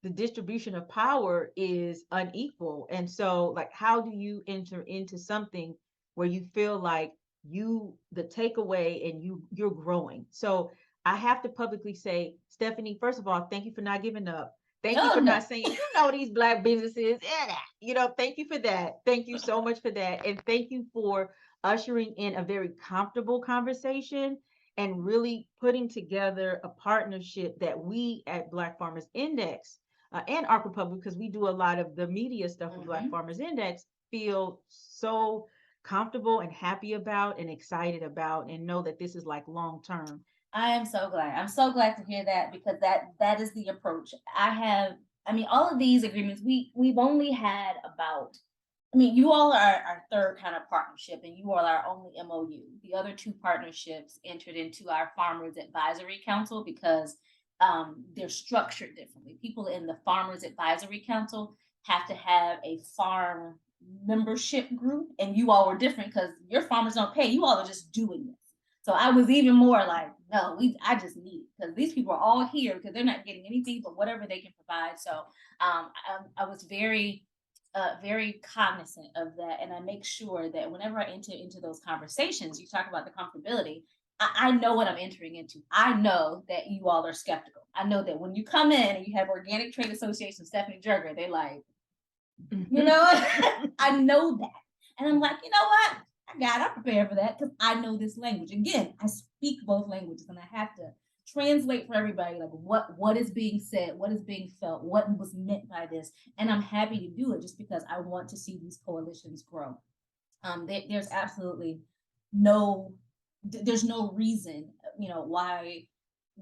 the distribution of power is unequal. And so, like, how do you enter into something where you feel like the takeaway and you're growing? So I have to publicly say, Stephanie, first of all, thank you for not giving up. Thank you Oh, for no. not saying, these Black businesses, thank you for that. Thank you so much for that. And thank you for ushering in a very comfortable conversation and really putting together a partnership that we at Black Farmers Index and Arc Republic, because we do a lot of the media stuff with Black Farmers Index, feel so comfortable and happy about and excited about, and know that this is like long term. I am so glad. I'm so glad to hear that, because that is the approach. I mean, all of these agreements, we've only had about, I mean, you all are our third kind of partnership, and you all are our only MOU. The other two partnerships entered into our Farmers Advisory Council because they're structured differently. People in the Farmers Advisory Council have to have a farm membership group, and you all were different because your farmers don't pay. You all are just doing this. So I was even more like, no, I just need it, because these people are all here because they're not getting anything but whatever they can provide. So I was very cognizant of that, and I make sure that whenever I enter into those conversations, you talk about the comfortability. I know what I'm entering into. I know that you all are skeptical. I know that when you come in and you have Organic Trade Association Stephanie Jerger, they like, I know that, and I'm like, you know what? I'm prepared for that because I know this language. Again, I speak both languages, and I have to translate for everybody, like what is being said, what is being felt, what was meant by this. And I'm happy to do it just because I want to see these coalitions grow. There's absolutely there's no reason, why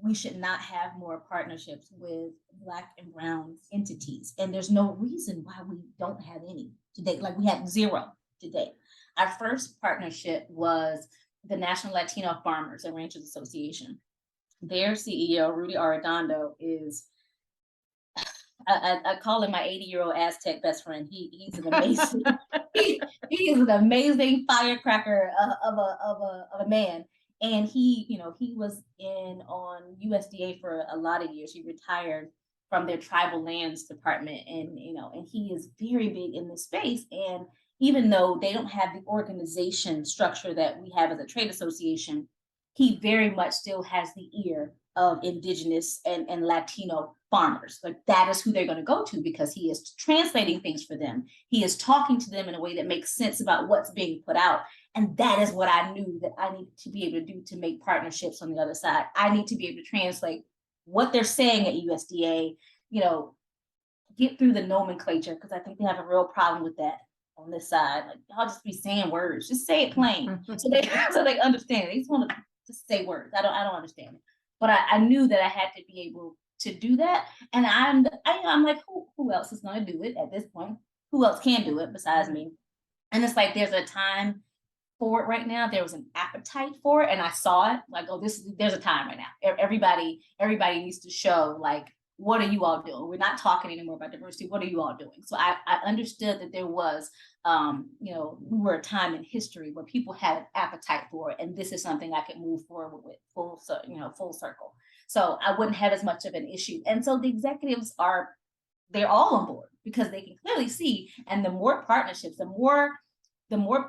we should not have more partnerships with Black and Brown entities. And there's no reason why we don't have any today. Like, we have zero today. Our first partnership was the National Latino Farmers and Ranchers Association. Their CEO, Rudy Arredondo, is, I call him my 80-year-old Aztec best friend. He's an amazing, he is an amazing firecracker of a man. And he was on USDA for a lot of years. He retired from their tribal lands department, and he is very big in this space. And even though they don't have the organization structure that we have as a trade association, he very much still has the ear of Indigenous and Latino farmers. Like, that is who they're going to go to, because he is translating things for them. He is talking to them in a way that makes sense about what's being put out. And that is what I knew that I needed to be able to do to make partnerships on the other side. I need to be able to translate what they're saying at USDA, get through the nomenclature, because I think they have a real problem with that on this side. Like, y'all just be saying words, just say it plain, so they understand. They just want to just say words. I don't understand it, but I knew that I had to be able to do that. And I'm like, who else is going to do it at this point? Who else can do it besides me? And it's like, there's a time for it right now. There was an appetite for it, and I saw it. Like, oh, there's a time right now. Everybody needs to show, like, what are you all doing? We're not talking anymore about diversity. What are you all doing? So I understood that there was, we were a time in history where people had an appetite for it, and this is something I could move forward with full circle. So I wouldn't have as much of an issue. And so the executives they're all on board, because they can clearly see. And the more partnerships, the more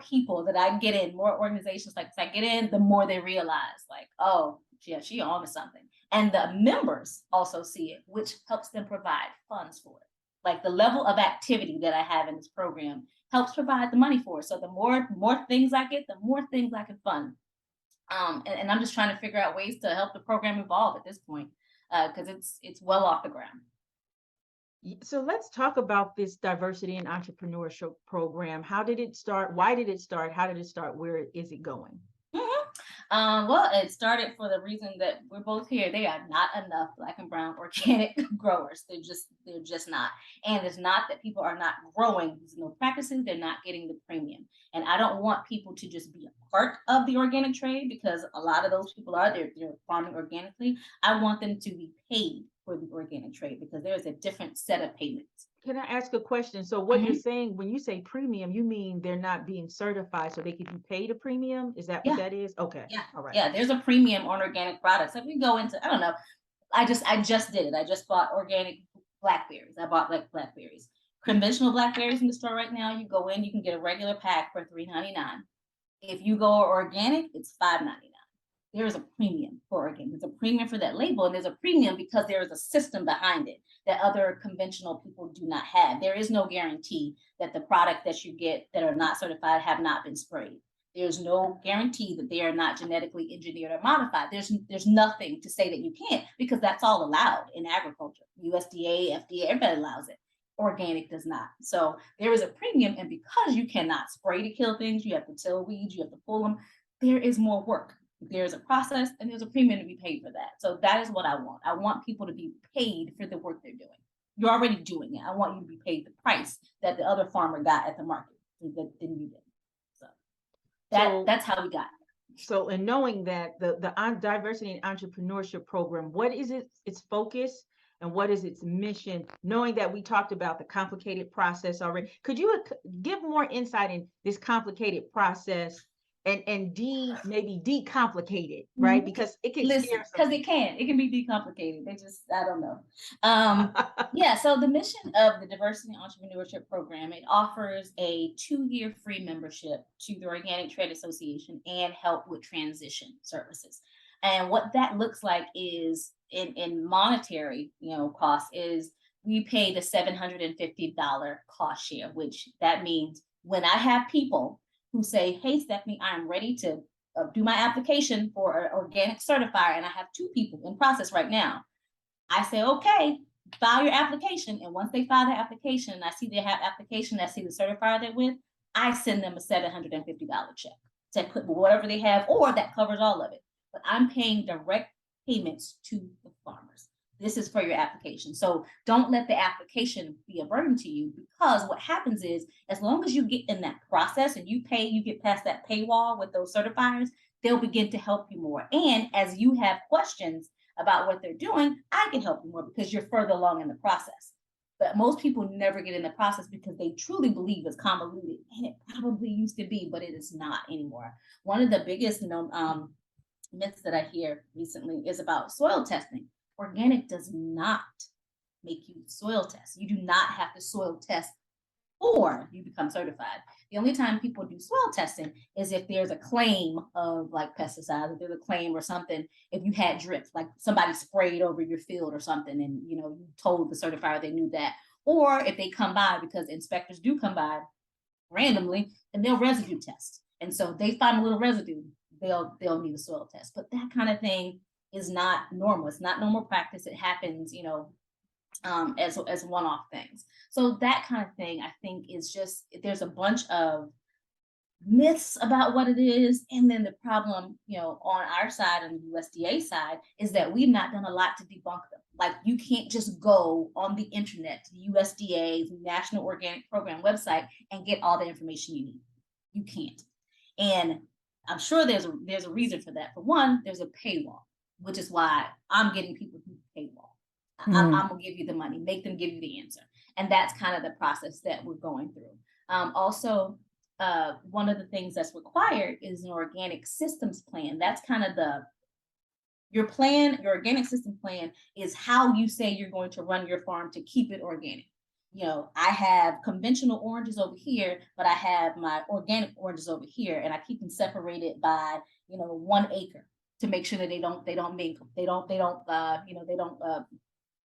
people that I get in, more organizations like this I get in, the more they realize, like, oh, yeah, she on to something. And the members also see it, which helps them provide funds for it. Like, the level of activity that I have in this program helps provide the money for it. So the more things I get, the more things I can fund. And I'm just trying to figure out ways to help the program evolve at this point, because it's well off the ground. So let's talk about this diversity and entrepreneurship program. How did it start? Why did it start? How did it start? Where is it going? Well, it started for the reason that we're both here. They are not enough Black and Brown organic growers. They're just not. And it's not that people are not growing these new practices. They're not getting the premium. And I don't want people to just be a part of the organic trade, because a lot of those people they're farming organically. I want them to be paid for the organic trade, because there's a different set of payments. Can I ask a question? So what you're saying, when you say premium, you mean they're not being certified so they can be paid a premium? Is that what that is? Okay. Yeah. All right. Yeah, there's a premium on organic products. If we go into, I don't know, I just did it. I just bought organic blackberries. I bought blackberries. Conventional blackberries in the store right now, you go in, you can get a regular pack for $3.99. If you go organic, it's $5.99. there is a premium for organic. There's a premium for that label, and there's a premium because there is a system behind it that other conventional people do not have. There is no guarantee that the product that you get that are not certified have not been sprayed. There's no guarantee that they are not genetically engineered or modified. There's nothing to say that you can't, because that's all allowed in agriculture. USDA, FDA, everybody allows it. Organic does not. So there is a premium, and because you cannot spray to kill things, you have to till weeds, you have to pull them. There is more work. There's a process, and there's a premium to be paid for that. So that is what I want. I want people to be paid for the work they're doing. You're already doing it. I want you to be paid the price that the other farmer got at the market than you did. So that's how we got it. So, in knowing that the diversity and entrepreneurship program, what is its focus and what is its mission? Knowing that we talked about the complicated process already, could you give more insight in this complicated process and maybe decomplicated, right? Because it can because it can be decomplicated. I don't know. Yeah, so the mission of the Diversity and Entrepreneurship Program, it offers a 2-year free membership to the Organic Trade Association and help with transition services. And what that looks like is in monetary, cost is we pay the $750 cost share, which that means when I have people who say, hey, Stephanie, I'm ready to do my application for an organic certifier, and I have 2 people in process right now. I say, okay, file your application. And once they file their application, and I see they have application, I see the certifier they're with, I send them a $750 check to put whatever they have, or that covers all of it. But I'm paying direct payments to the farmers. This is for your application. So don't let the application be a burden to you, because what happens is, as long as you get in that process and you get past that paywall with those certifiers, they'll begin to help you more. And as you have questions about what they're doing, I can help you more because you're further along in the process. But most people never get in the process because they truly believe it's convoluted, and it probably used to be, but it is not anymore. One of the biggest myths that I hear recently is about soil testing. Organic does not make you soil test. You do not have to soil test before you become certified. The only time people do soil testing is if there's a claim of like pesticides, if there's a claim or something, if you had drips, like somebody sprayed over your field or something, and you told the certifier they knew that. Or if they come by, because inspectors do come by randomly, and they'll residue test. And so they find a little residue, they'll need a soil test. But that kind of thing is not normal. It's not normal practice. It happens, as one-off things. So that kind of thing, I think, is just, there's a bunch of myths about what it is. And then the problem, on our side, on the USDA side, is that we've not done a lot to debunk them. Like, you can't just go on the internet to the USDA's National Organic Program website and get all the information you need. You can't. And I'm sure there's a reason for that. For one, there's a paywall, which is why I'm getting people through the paywall. I'm gonna give you the money, make them give you the answer. And that's kind of the process that we're going through. Also, one of the things that's required is an organic systems plan. That's kind of your plan. Your organic system plan is how you say you're going to run your farm to keep it organic. I have conventional oranges over here, but I have my organic oranges over here, and I keep them separated by 1 acre to make sure that they don't mingle, they don't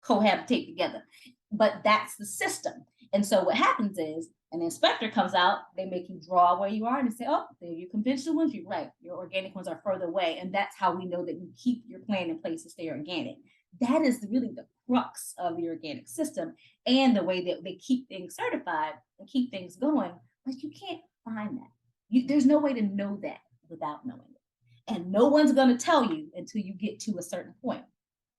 cohabitate together. But that's the system. And so what happens is, an inspector comes out, they make you draw where you are, and they say, oh, they're your conventional ones, you're right, your organic ones are further away. And that's how we know that you keep your plan in place to stay organic. That is really the crux of the organic system, and the way that they keep things certified and keep things going. But you can't find that. There's no way to know that without knowing it. And no one's going to tell you until you get to a certain point.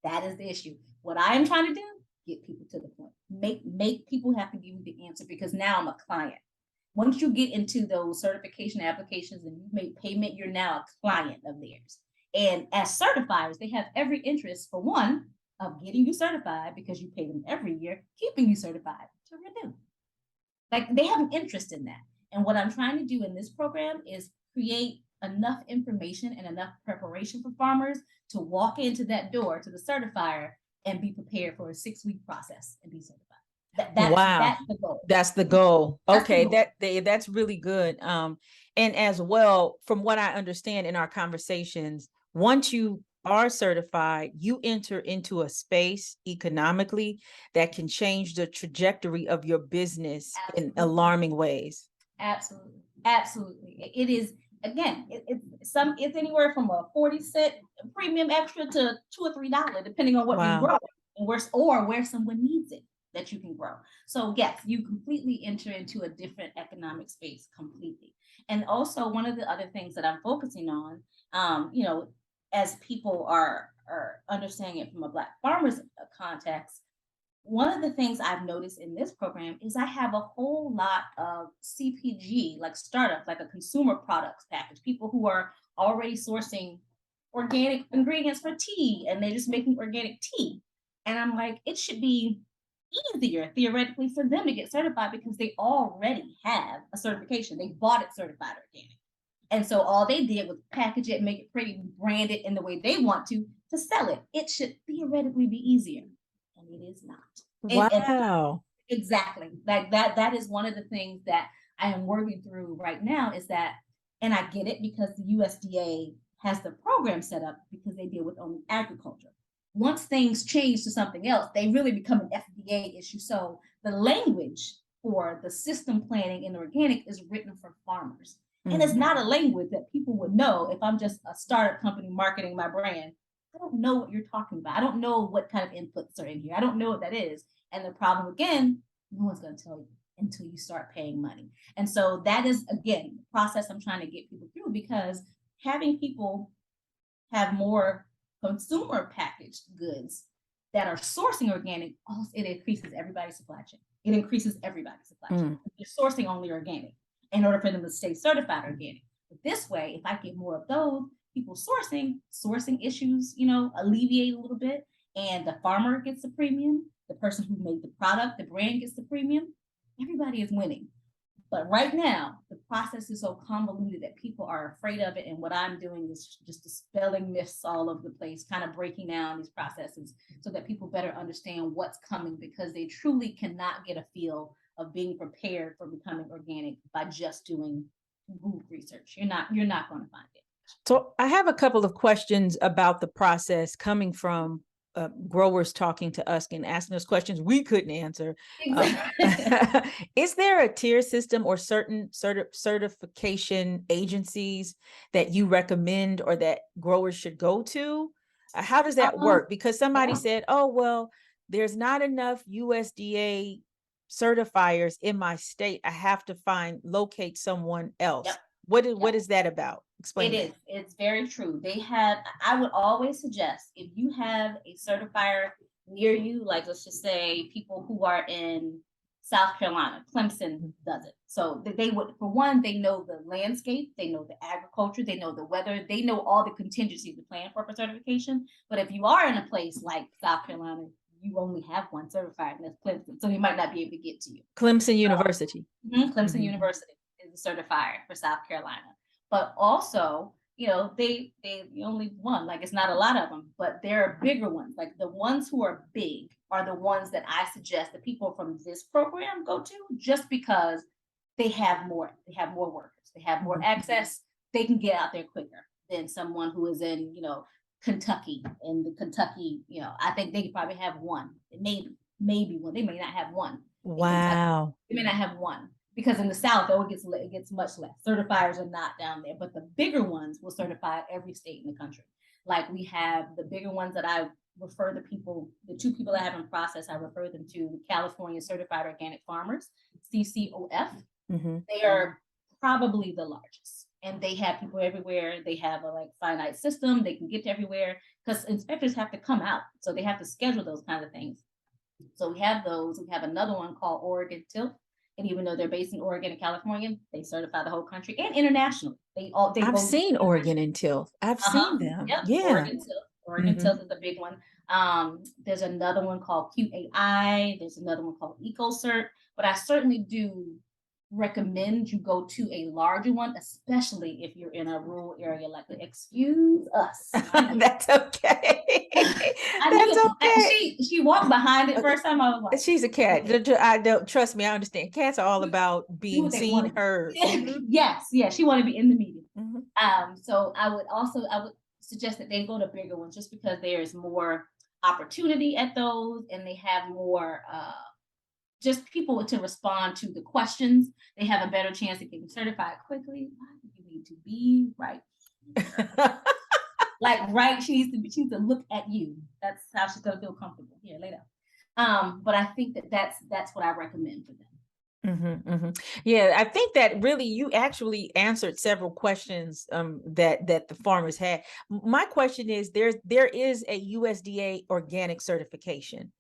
That is the issue. What I am trying to do, get people to the point. Make people have to give you the answer, because now I'm a client. Once you get into those certification applications and you make payment, you're now a client of theirs. And as certifiers, they have every interest, for one, of getting you certified, because you pay them every year, keeping you certified to renew. Like, they have an interest in that. And what I'm trying to do in this program is create enough information and enough preparation for farmers to walk into that door to the certifier and be prepared for a 6-week process and be certified. That's the goal. That's the goal. Okay, That's the goal. That's really good. And as well, from what I understand in our conversations, once you are certified, you enter into a space economically that can change the trajectory of your business in Absolutely. alarming ways. Absolutely. Absolutely. It is, again, it's anywhere from a 40 cent premium extra to $2 or $3, depending on what you Wow. grow and where someone needs it that you can grow. So yes, you completely enter into a different economic space completely. And also one of the other things that I'm focusing on, as people are understanding it from a Black farmers context, one of the things I've noticed in this program is I have a whole lot of CPG, like startups, like a consumer products package, people who are already sourcing organic ingredients for tea and they're just making organic tea. And I'm like, it should be easier theoretically for them to get certified because they already have a certification. They bought it certified organic. And so all they did was package it, make it pretty, brand it in the way they want to sell it. It should theoretically be easier. And it is not. And Wow. exactly. Like that is one of the things that I am working through right now is that, and I get it because the USDA has the program set up because they deal with only agriculture. Once things change to something else, they really become an FDA issue. So the language for the system planning in organic is written for farmers. And it's not a language that people would know if I'm just a startup company marketing my brand. I don't know what you're talking about. I don't know what kind of inputs are in here. I don't know what that is. And the problem again, no one's going to tell you until you start paying money. And so that is, again, the process I'm trying to get people through because having people have more consumer packaged goods that are sourcing organic, it increases everybody's supply chain. It increases everybody's supply chain. They're sourcing only organic in order for them to stay certified organic. But this way, if I get more of those, people sourcing issues, alleviate a little bit, and the farmer gets the premium, the person who made the product, the brand gets the premium, everybody is winning. But right now, the process is so convoluted that people are afraid of it. And what I'm doing is just dispelling myths all over the place, kind of breaking down these processes so that people better understand what's coming because they truly cannot get a feel of being prepared for becoming organic by just doing Google research. You're not going to find it. So I have a couple of questions about the process coming from growers talking to us and asking us questions we couldn't answer. Is there a tier system or certain certification agencies that you recommend or that growers should go to? How does that work? Because somebody said, oh, well, there's not enough USDA certifiers in my state. I have to locate someone else. Yep. What is that about? Explain it. It's very true. I would always suggest if you have a certifier near you, like let's just say people who are in South Carolina, Clemson does it. So they would, for one, they know the landscape, they know the agriculture, they know the weather, they know all the contingencies to plan for certification. But if you are in a place like South Carolina, you only have one certifier, and that's Clemson. So they might not be able to get to you. Clemson University. Clemson University is a certifier for South Carolina. But also, they only one, like it's not a lot of them, but there are bigger ones. Like the ones who are big are the ones that I suggest that people from this program go to just because they have more workers, they have more access, they can get out there quicker than someone who is in, Kentucky. In the Kentucky, I think they could probably have one, maybe one. They may not have one. Wow. They may not have one. Because in the South, it gets much less. Certifiers are not down there, but the bigger ones will certify every state in the country. Like we have the bigger ones that I refer the two people I have in process, I refer them to California Certified Organic Farmers, CCOF. They are probably the largest. And they have people everywhere. They have a finite system. They can get to everywhere because inspectors have to come out. So they have to schedule those kinds of things. So we have those. We have another one called Oregon Tilth. And even though they're based in Oregon and California, they certify the whole country and internationally. I've seen Oregon and Tilth. I've seen them. Yep. Yeah. Oregon Tilth is a big one. There's another one called QAI. There's another one called EcoCert. But I certainly do recommend you go to a larger one, especially if you're in a rural area. Like, excuse us. That's okay. That's okay. She walked behind it first time. I was like, she's a cat. I don't trust me. I understand. Cats are all about being seen, heard. Yes. She wanted to be in the meeting. So I would suggest that they go to bigger ones just because there is more opportunity at those and they have more just people to respond to the questions. They have a better chance of getting certified quickly. Why do you need to be right? Like right, she needs to look at you. That's how she's gonna feel comfortable. Here, lay down. But I think that's what I recommend for them. Yeah, I think that really you actually answered several questions that the farmers had. My question is, there is a USDA organic certification,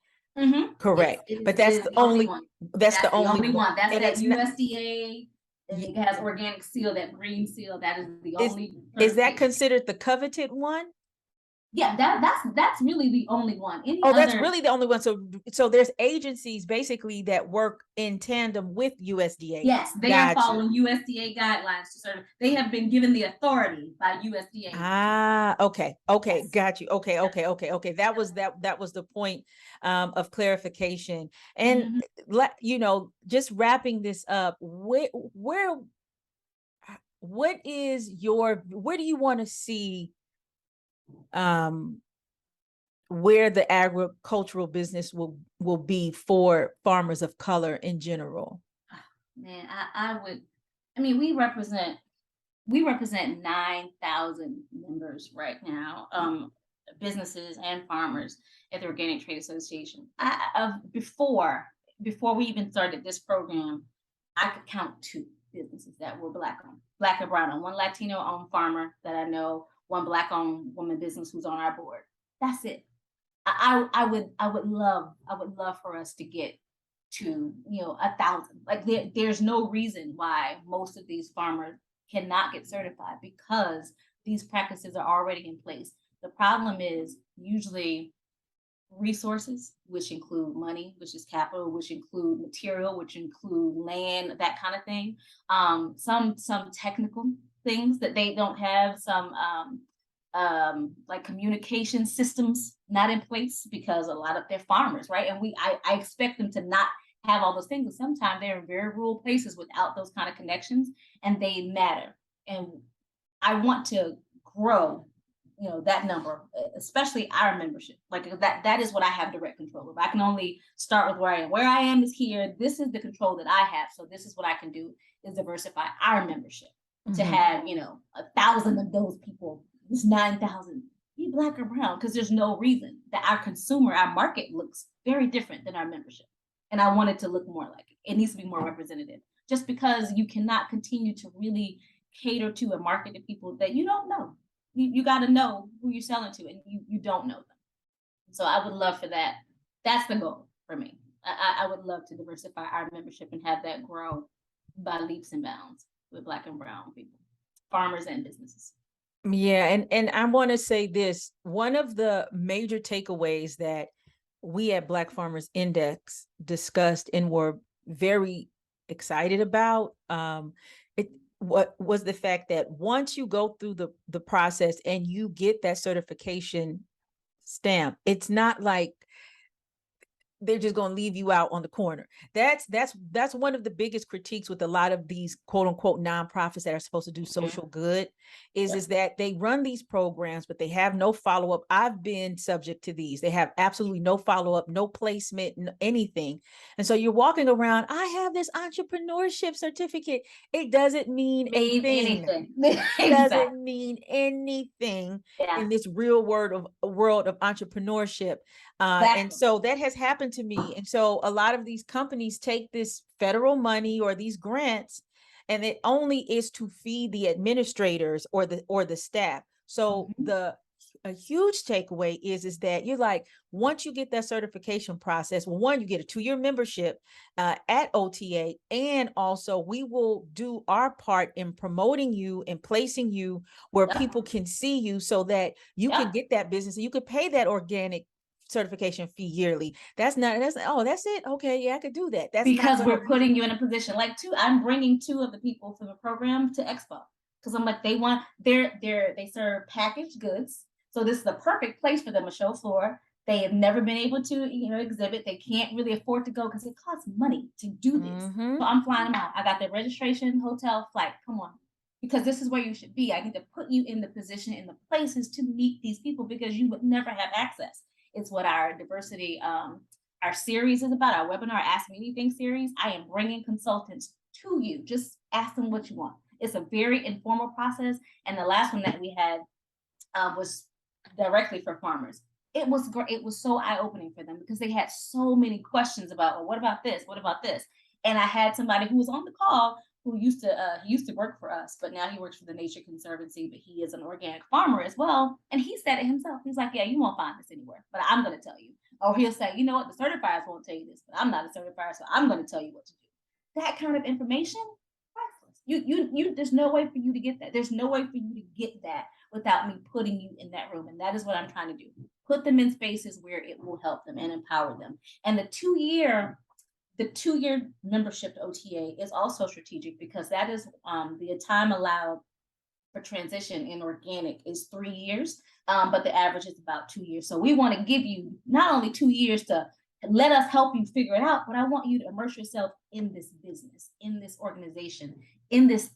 correct? It But is- that's it is the only one. that's the only one. That's and that it's not- USDA. And it has organic seal, that green seal. That is the Is- only. Is that certification. considered the coveted one? Yeah, that's really the only one. Any Oh, that's other- really the only one. So there's agencies basically that work in tandem with USDA. Yes, they Got are you. following USDA guidelines to serve. They have been given the authority by USDA. Okay. Yes. Got you. Okay. That was the point of clarification. And just wrapping this up, where do you want to see where the agricultural business will be for farmers of color in general? Man, we represent 9,000 members right now, businesses and farmers at the Organic Trade Association. Before we even started this program, I could count 2 businesses that were Black owned, Black and brown owned, one Latino owned farmer that I know, one Black owned woman business who's on our board. That's it. I would love for us to get to 1,000. Like there's no reason why most of these farmers cannot get certified, because these practices are already in place. The problem is usually resources, which include money, which is capital, which include material, which include land, that kind of thing. Some technical things that they don't have, some like communication systems not in place, because a lot of they're farmers, right? And I expect them to not have all those things, but sometimes they're in very rural places without those kind of connections, and they matter. And I want to grow that number, especially our membership. Like that is what I have direct control of. I can only start with where I am. Where I am is here. This is the control that I have. So this is what I can do, is diversify our membership to have 1,000 of those people. It's 9,000 be Black or brown, because there's no reason that our market looks very different than our membership. And I want it to look more like it. It needs to be more representative, just because you cannot continue to really cater to and market to people that you don't know. You got to know who you're selling to, and you don't know them. So I would love for that. That's the goal for me. I would love to diversify our membership and have that grow by leaps and bounds with Black and brown people, farmers and businesses. Yeah, and I want to say this. One of the major takeaways that we at Black Farmers Index discussed and were very excited about, what was the fact that once you go through the process and you get that certification stamp, it's not like they're just going to leave you out on the corner. That's one of the biggest critiques with a lot of these quote unquote nonprofits that are supposed to do social good is that they run these programs, but they have no follow-up. I've been subject to these. They have absolutely no follow-up, no placement, anything. And so you're walking around, I have this entrepreneurship certificate. It doesn't mean a thing. It doesn't mean anything in this real world of entrepreneurship. And so that has happened to me. And so a lot of these companies take this federal money or these grants, and it only is to feed the administrators or the staff. So a huge takeaway is that you're like, once you get that certification process, well, one, you get a 2-year membership at OTA, and also we will do our part in promoting you and placing you where people can see you, so that you can get that business and you could pay that organic certification fee yearly. That's it. Okay, yeah, I could do that. That's because we're putting you in a position. Like I'm bringing 2 of the people from the program to Expo, because I'm like, they serve packaged goods. So this is the perfect place for them, a show floor. They have never been able to, exhibit. They can't really afford to go because it costs money to do this. So I'm flying them out. I got their registration, hotel, flight. Come on. because this is where you should be. I need to put you in the position, in the places to meet these people because you would never have access. It's what our diversity, our series is about, our webinar Ask Me Anything series. I am bringing consultants to you. Just ask them what you want. It's a very informal process. And the last one that we had was directly for farmers. It was great. It was so eye-opening for them because they had so many questions about, well, what about this? What about this? And I had somebody who was on the call who used to work for us, but now he works for the Nature Conservancy, but he is an organic farmer as well. And he said it himself. He's like, yeah, you won't find this anywhere, but I'm going to tell you. Or he'll say, you know what, the certifiers won't tell you this, but I'm not a certifier, so I'm going to tell you what to do. That kind of information, priceless. You there's no way for you to get that. There's no way for you to get that without me putting you in that room. And that is what I'm trying to do. Put them in spaces where it will help them and empower them. And the 2-year membership to OTA is also strategic because that is the time allowed for transition in organic is 3 years, but the average is about 2 years. So we want to give you not only 2 years to let us help you figure it out, but I want you to immerse yourself in this business, in this organization, in this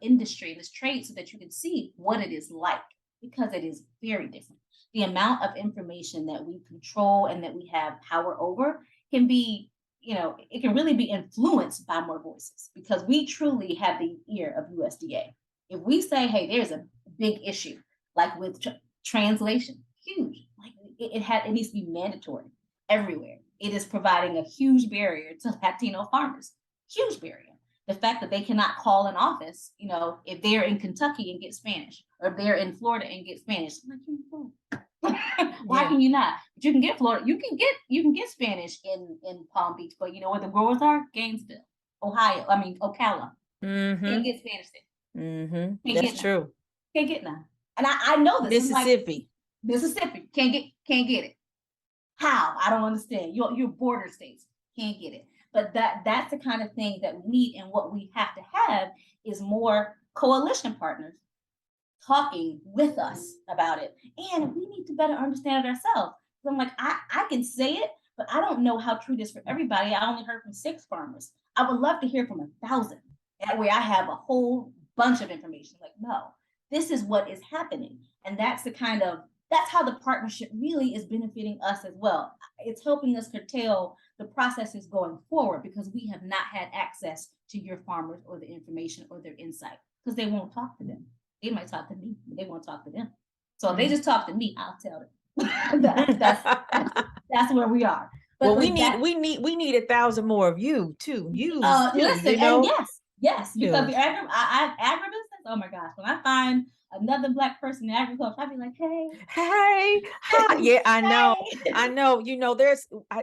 industry, this trade, so that you can see what it is like, because it is very different. The amount of information that we control and that we have power over can be, it can really be influenced by more voices because we truly have the ear of USDA. If we say, hey, there's a big issue, like with translation, huge, like it needs to be mandatory everywhere. It is providing a huge barrier to Latino farmers, huge barrier. The fact that they cannot call an office, if they're in Kentucky and get Spanish, or if they're in Florida and get Spanish, I'm like, why can you not? But you can get Florida, you can get Spanish in Palm Beach, but you know where the growers are? Gainesville, Ocala. Can't get Spanish there. Mm-hmm. That's true. Can't get none. And I know this. Mississippi can't get it. How? I don't understand. Your border states can't get it. But that's the kind of thing that we need. And what we have to have is more coalition partners talking with us about it. And we need to better understand it ourselves. So I'm like, I can say it, but I don't know how true it is for everybody. I only heard from 6 farmers. I would love to hear from 1,000. That way I have a whole bunch of information. Like, no, this is what is happening. And that's how the partnership really is benefiting us as well. It's helping us curtail the processes going forward because we have not had access to your farmers or the information or their insight because they won't talk to them. They might talk to me, but they won't talk to them. So if they just talk to me, I'll tell them. that's where we are. But we need 1,000 more of you too. Listen, and yes, because the agribusiness. Oh my gosh, when I find another Black person in agriculture, I'd be like, hey, yeah, I know.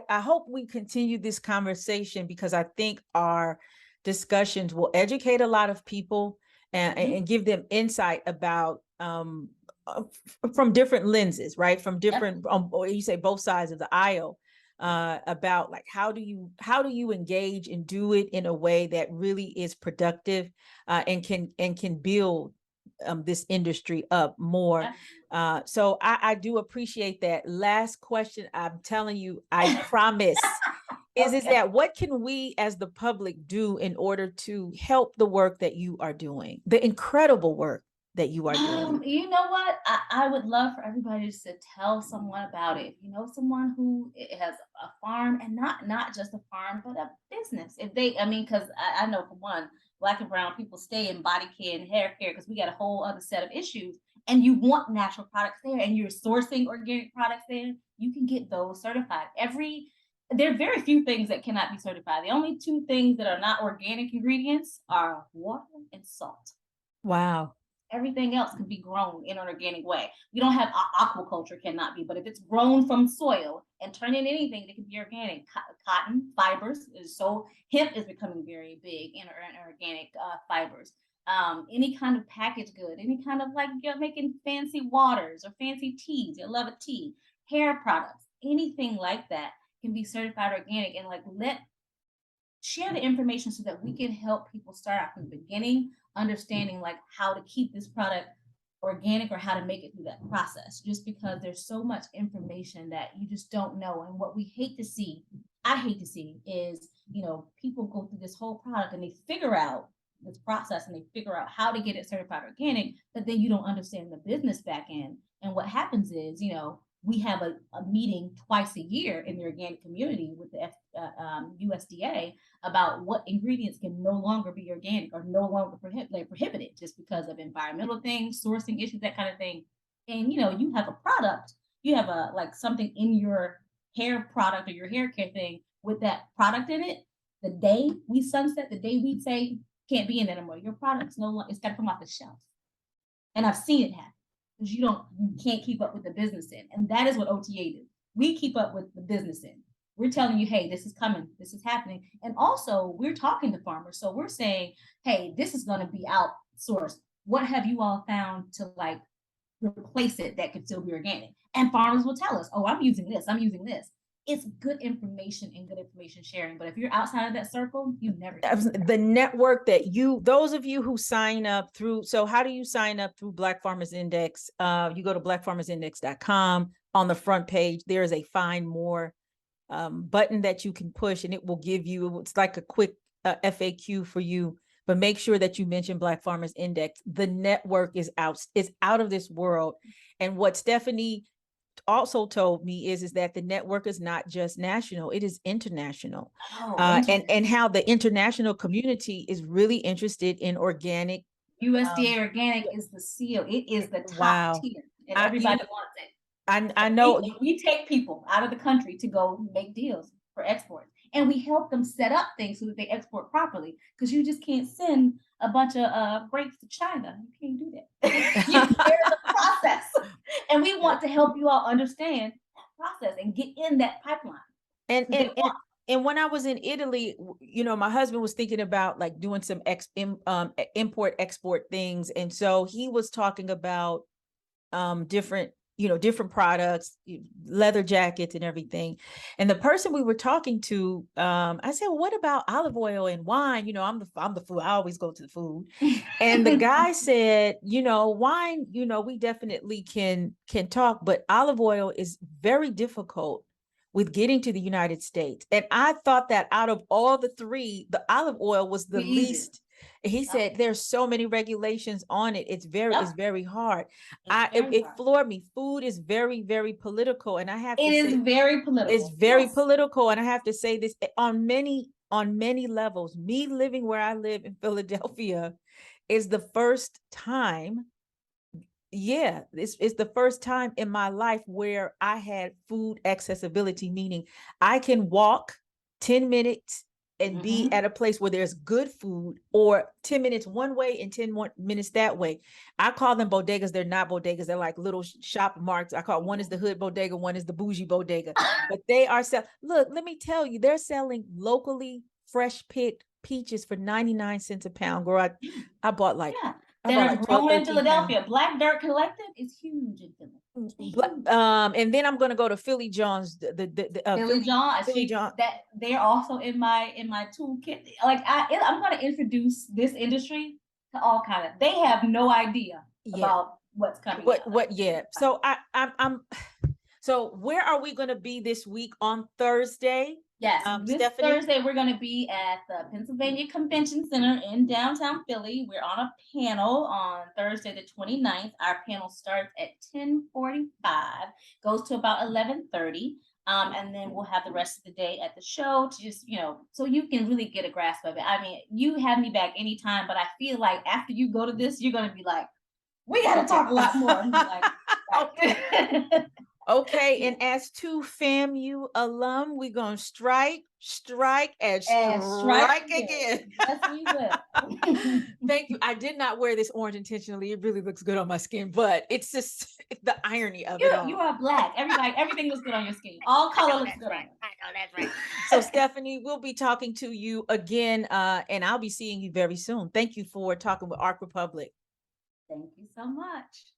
I hope we continue this conversation because I think our discussions will educate a lot of people and give them insight about from different lenses, right? From different, you say both sides of the aisle, about like how do you engage and do it in a way that really is productive and can build this industry up more. So I do appreciate that. Last question, I'm telling you, I promise, is that what can we as the public do in order to help the work that you are doing, the incredible work that you are doing? You know what? I would love for everybody just to tell someone about it. If you know someone who has a farm, and not just a farm, but a business. Because I know for one, Black and brown people stay in body care and hair care because we got a whole other set of issues. And you want natural products there, and you're sourcing organic products there. You can get those certified. There are very few things that cannot be certified. The only 2 things that are not organic ingredients are water and salt. Wow. Everything else can be grown in an organic way. We don't have aquaculture cannot be, but if it's grown from soil and turned into anything that can be organic, cotton fibers hemp is becoming very big in organic fibers. Any kind of packaged good, any kind of like you're making fancy waters or fancy teas, you love a tea, hair products, anything like that can be certified organic, and like share the information so that we can help people start out from the beginning, understanding like how to keep this product organic or how to make it through that process, just because there's so much information that you just don't know. And what I hate to see is, people go through this whole product and they figure out this process and they figure out how to get it certified organic, but then you don't understand the business back end. And what happens is, we have a meeting twice a year in the organic community with the USDA about what ingredients can no longer be organic or no longer prohibited just because of environmental things, sourcing issues, that kind of thing. And you have a product, you have something in your hair product or your hair care thing with that product in it. The day we sunset, the day we say can't be in it anymore, your product's no longer, it's got to come off the shelf. And I've seen it happen because you can't keep up with the business end. And that is what OTA do. We keep up with the business end. We're telling you, hey, this is coming, this is happening. And also we're talking to farmers. So we're saying, hey, this is going to be outsourced. What have you all found to replace it that could still be organic? And farmers will tell us, oh, I'm using this, I'm using this. It's good information and good information sharing. But if you're outside of that circle, you never. The network that those of you who sign up through, so how do you sign up through Black Farmers Index? You go to blackfarmersindex.com. On the front page, there is a find more button that you can push, and it will give you, it's like a quick FAQ for you, but make sure that you mention Black Farmers Index. The network is out of this world. And what Stephanie also told me is that the network is not just national, it is international. And how the international community is really interested in organic. USDA organic is the seal. It is the top tier, and everybody wants it. I know we take people out of the country to go make deals for export, and we help them set up things so that they export properly, because you just can't send a bunch of grapes to China. You can't do that. There's a process, and we want to help you all understand that process and get in that pipeline. And when I was in Italy, my husband was thinking about doing some import export things, and so he was talking about different products, leather jackets and everything. And the person we were talking to, I said, well, what about olive oil and wine? I'm the food. I always go to the food. And the guy said, wine, we definitely can talk, but olive oil is very difficult with getting to the United States. And I thought that out of all the three, the olive oil was the least. He said there's so many regulations on it. It's very hard. It floored me. Food is very, very political. And I have to say, it is very political. It's very political. And I have to say this on many levels. Me living where I live in Philadelphia is the first time. Yeah, it's the first time in my life where I had food accessibility, meaning I can walk 10 minutes and be at a place where there's good food, or 10 minutes one way and 10 minutes that way. I call them bodegas. They're not bodegas. They're like little shop marks. I call one is the hood bodega, one is the bougie bodega. But they are look, let me tell you, they're selling locally fresh picked peaches for 99 cents a pound. Girl, I bought they're growing in Philadelphia. Black Dirt Collective is huge in Philly. And then I'm going to go to Philly John's. Philly John. That they're also in my toolkit. I'm going to introduce this industry to all kind of. They have no idea about what's coming. So I'm. So where are we going to be this week on Thursday? Yes, this Thursday we're going to be at the Pennsylvania Convention Center in downtown Philly. We're on a panel on Thursday the 29th. Our panel starts at 10:45, goes to about 11:30. And then we'll have the rest of the day at the show to just, so you can really get a grasp of it. I mean, you have me back anytime, but I feel like after you go to this, you're going to be like, we got to talk a lot more. Okay, and as two FAMU alum, we're going to strike, and strike again. Yes, we will. Thank you. I did not wear this orange intentionally. It really looks good on my skin, but it's just the irony of it all. You are Black. Everything looks good on your skin. All color looks good. I know, that's right. So Stephanie, we'll be talking to you again, and I'll be seeing you very soon. Thank you for talking with ARC Republic. Thank you so much.